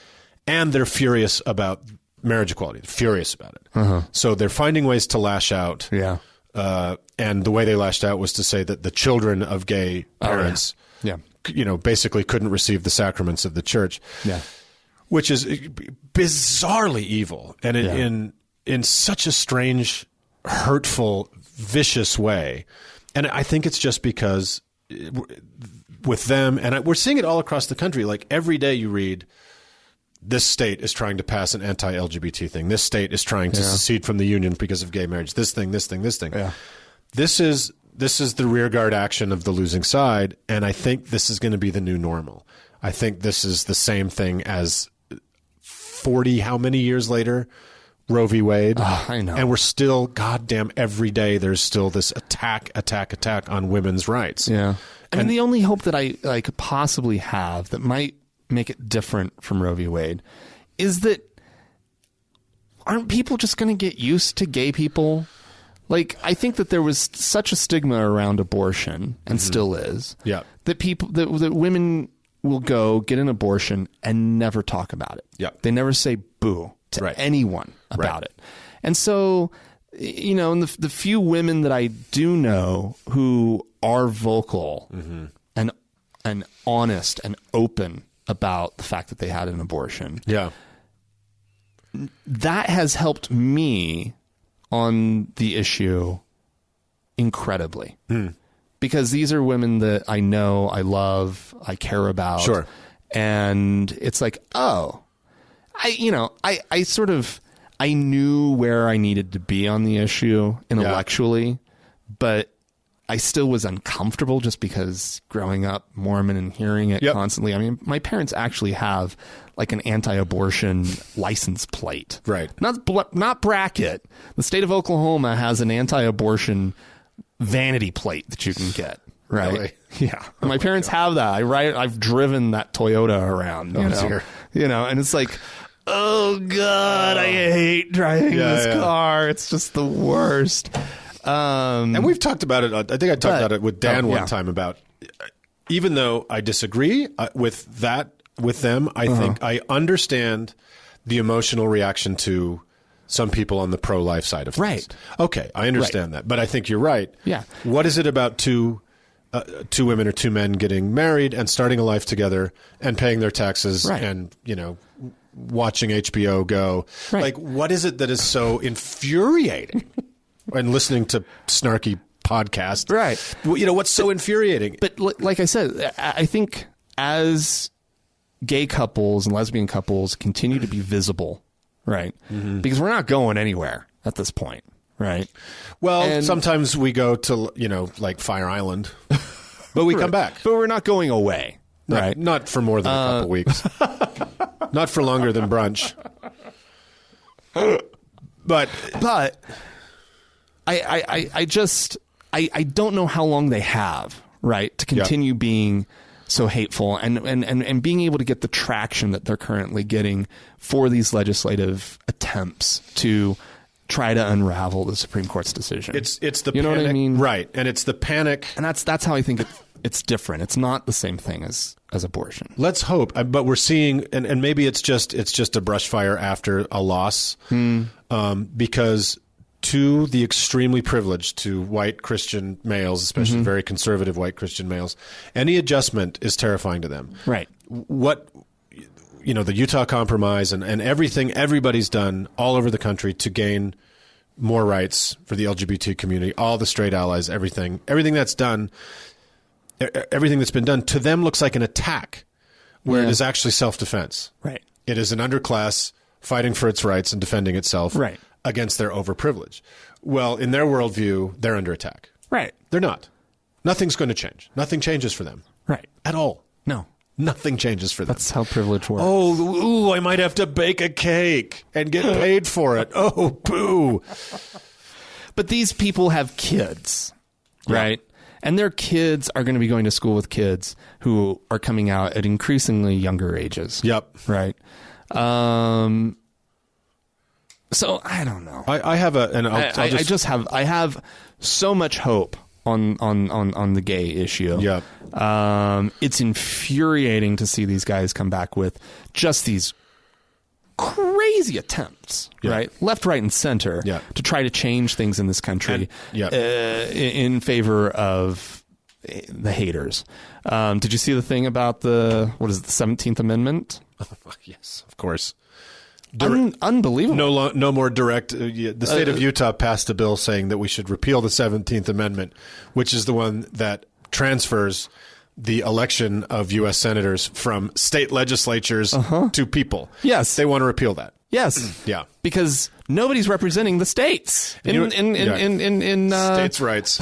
they're furious about marriage equality. They're furious about it. So they're finding ways to lash out. Yeah. And the way they lashed out was to say that the children of gay parents, basically couldn't receive the sacraments of the church. Yeah. Which is bizarrely evil and in such a strange, hurtful, vicious way. And I think it's just because with them, and we're seeing it all across the country, like every day you read, this state is trying to pass an anti-LGBT thing. This state is trying to secede from the union because of gay marriage. This thing. Yeah. This is the rearguard action of the losing side, and I think this is going to be the new normal. I think this is the same thing as 40, how many years later, Roe v. Wade. I know. And we're still, goddamn, every day there's still this attack on women's rights. Yeah. I mean, the only hope that I could possibly have that might make it different from Roe v. Wade is that aren't people just going to get used to gay people? Like, I think that there was such a stigma around abortion, and still is, that women will go get an abortion and never talk about it. Yeah. They never say boo to anyone about it. And so, and the few women that I do know who are vocal and honest and open about the fact that they had an abortion. Yeah. That has helped me on the issue incredibly. Because these are women that I know, I love, I care about. Sure. And it's like, I knew where I needed to be on the issue intellectually, but I still was uncomfortable just because growing up Mormon and hearing it constantly. I mean, my parents actually have like an anti-abortion license plate. Right. Not bracket. The state of Oklahoma has an anti-abortion vanity plate that you can get. Right. Really? Yeah. My parents have that. I've driven that Toyota around, and it's like, oh God, I hate driving this car. It's just the worst. And we've talked about it. I think I talked about it with Dan one time about, even though I disagree with them, I think I understand the emotional reaction to some people on the pro-life side of things. Right. Okay, I understand that. But I think you're right. Yeah. What is it about two women or two men getting married and starting a life together and paying their taxes and, watching HBO Go? Right. Like, what is it that is so infuriating? And listening to snarky podcasts. Right. What's so infuriating? But like I said, I think as gay couples and lesbian couples continue to be visible, right? Mm-hmm. Because we're not going anywhere at this point, right? Well, sometimes we go to, like Fire Island, but we come back. But we're not going away, right? Not for more than a couple weeks. Not for longer than brunch. But I don't know how long they have, right, to continue being so hateful and being able to get the traction that they're currently getting for these legislative attempts to try to unravel the Supreme Court's decision. It's the you know panic, what I mean? Right, and it's the panic. And that's how I think it's different. It's not the same thing as abortion. Let's hope, but we're seeing, and maybe it's just a brush fire after a loss, because to the extremely privileged, to white Christian males, especially very conservative white Christian males, any adjustment is terrifying to them. Right. What, the Utah Compromise and everything everybody's done all over the country to gain more rights for the LGBT community, all the straight allies, everything that's done, everything that's been done to them looks like an attack, where it is actually self-defense. Right. It is an underclass fighting for its rights and defending itself. Right. Against their overprivilege. Well, in their worldview, they're under attack. Right. They're not. Nothing's going to change. Nothing changes for them. Right. At all. No. Nothing changes for them. That's how privilege works. Oh, I might have to bake a cake and get paid for it. Oh, boo. But these people have kids, right? And their kids are going to be going to school with kids who are coming out at increasingly younger ages. Yep. Right. So I don't know. I have I have so much hope on the gay issue. Yeah. It's infuriating to see these guys come back with just these crazy attempts, right? Left, right, and center to try to change things in this country in favor of the haters. Did you see the thing about the 17th Amendment? Yes, of course. Unbelievable. No more direct. The state of Utah passed a bill saying that we should repeal the 17th Amendment, which is the one that transfers the election of U.S. senators from state legislatures to people. Yes. They want to repeal that. Yes. Yeah. Because nobody's representing the states in states' rights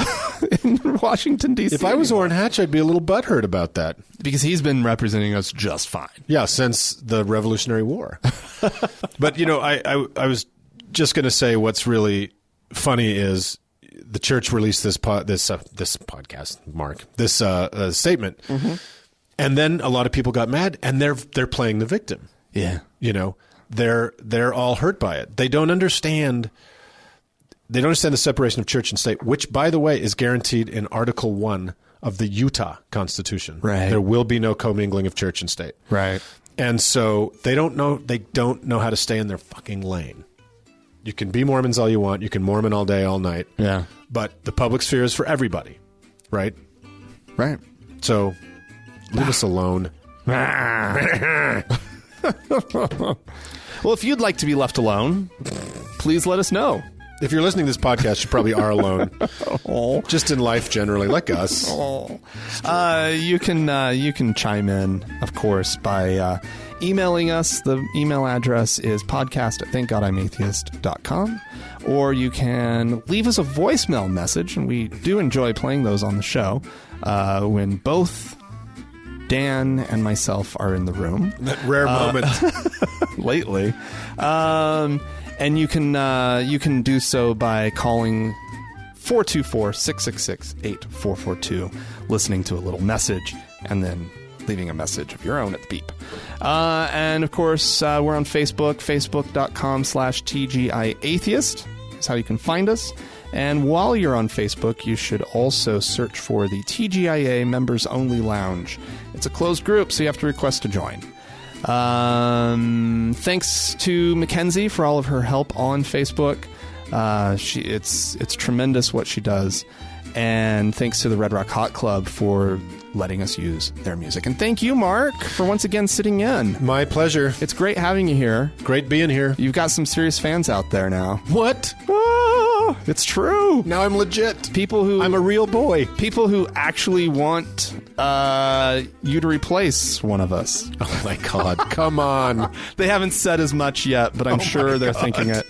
in Washington, D.C. If I was Orrin Hatch, I'd be a little butthurt about that. Because he's been representing us just fine. Yeah, since the Revolutionary War. But, I was just going to say what's really funny is the church released this podcast, Mark, this statement. Mm-hmm. And then a lot of people got mad, and they're playing the victim. Yeah. They're all hurt by it. They don't understand the separation of church and state, which, by the way, is guaranteed in Article 1 of the Utah Constitution. Right. There will be no commingling of church and state. Right. And so they don't know how to stay in their fucking lane. You can be Mormons all you want. You can Mormon all day, all night. Yeah. But the public sphere is for everybody. Right? Right. So leave us alone. Well, if you'd like to be left alone, please let us know. If you're listening to this podcast, you probably are alone. Just in life generally, like us. You can chime in, of course, by emailing us. The email address is podcast@thankgodimatheist.com. Or you can leave us a voicemail message, and we do enjoy playing those on the show when both Dan and myself are in the room. That rare moment. Lately. And you can do so by calling 424-666-8442, listening to a little message, and then leaving a message of your own at the beep. And, of course, we're on Facebook, facebook.com/TGIAtheist is how you can find us. And while you're on Facebook, you should also search for the TGIA Members Only Lounge. It's a closed group, so you have to request to join. Thanks to Mackenzie for all of her help on Facebook. It's tremendous what she does. And thanks to the Red Rock Hot Club for letting us use their music. And thank you, Mark, for once again sitting in. My pleasure. It's great having you here. Great being here. You've got some serious fans out there now. What? Oh, it's true. Now I'm legit. I'm a real boy. People who actually want you to replace one of us. Oh, my God. Come on. They haven't said as much yet, but I'm sure they're thinking it.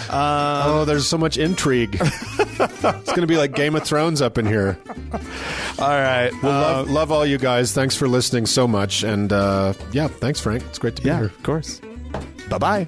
There's so much intrigue. It's going to be like Game of Thrones up in here. All right. Well, love all you guys. Thanks for listening so much. And, thanks, Frank. It's great to be here. Of course. Bye-bye.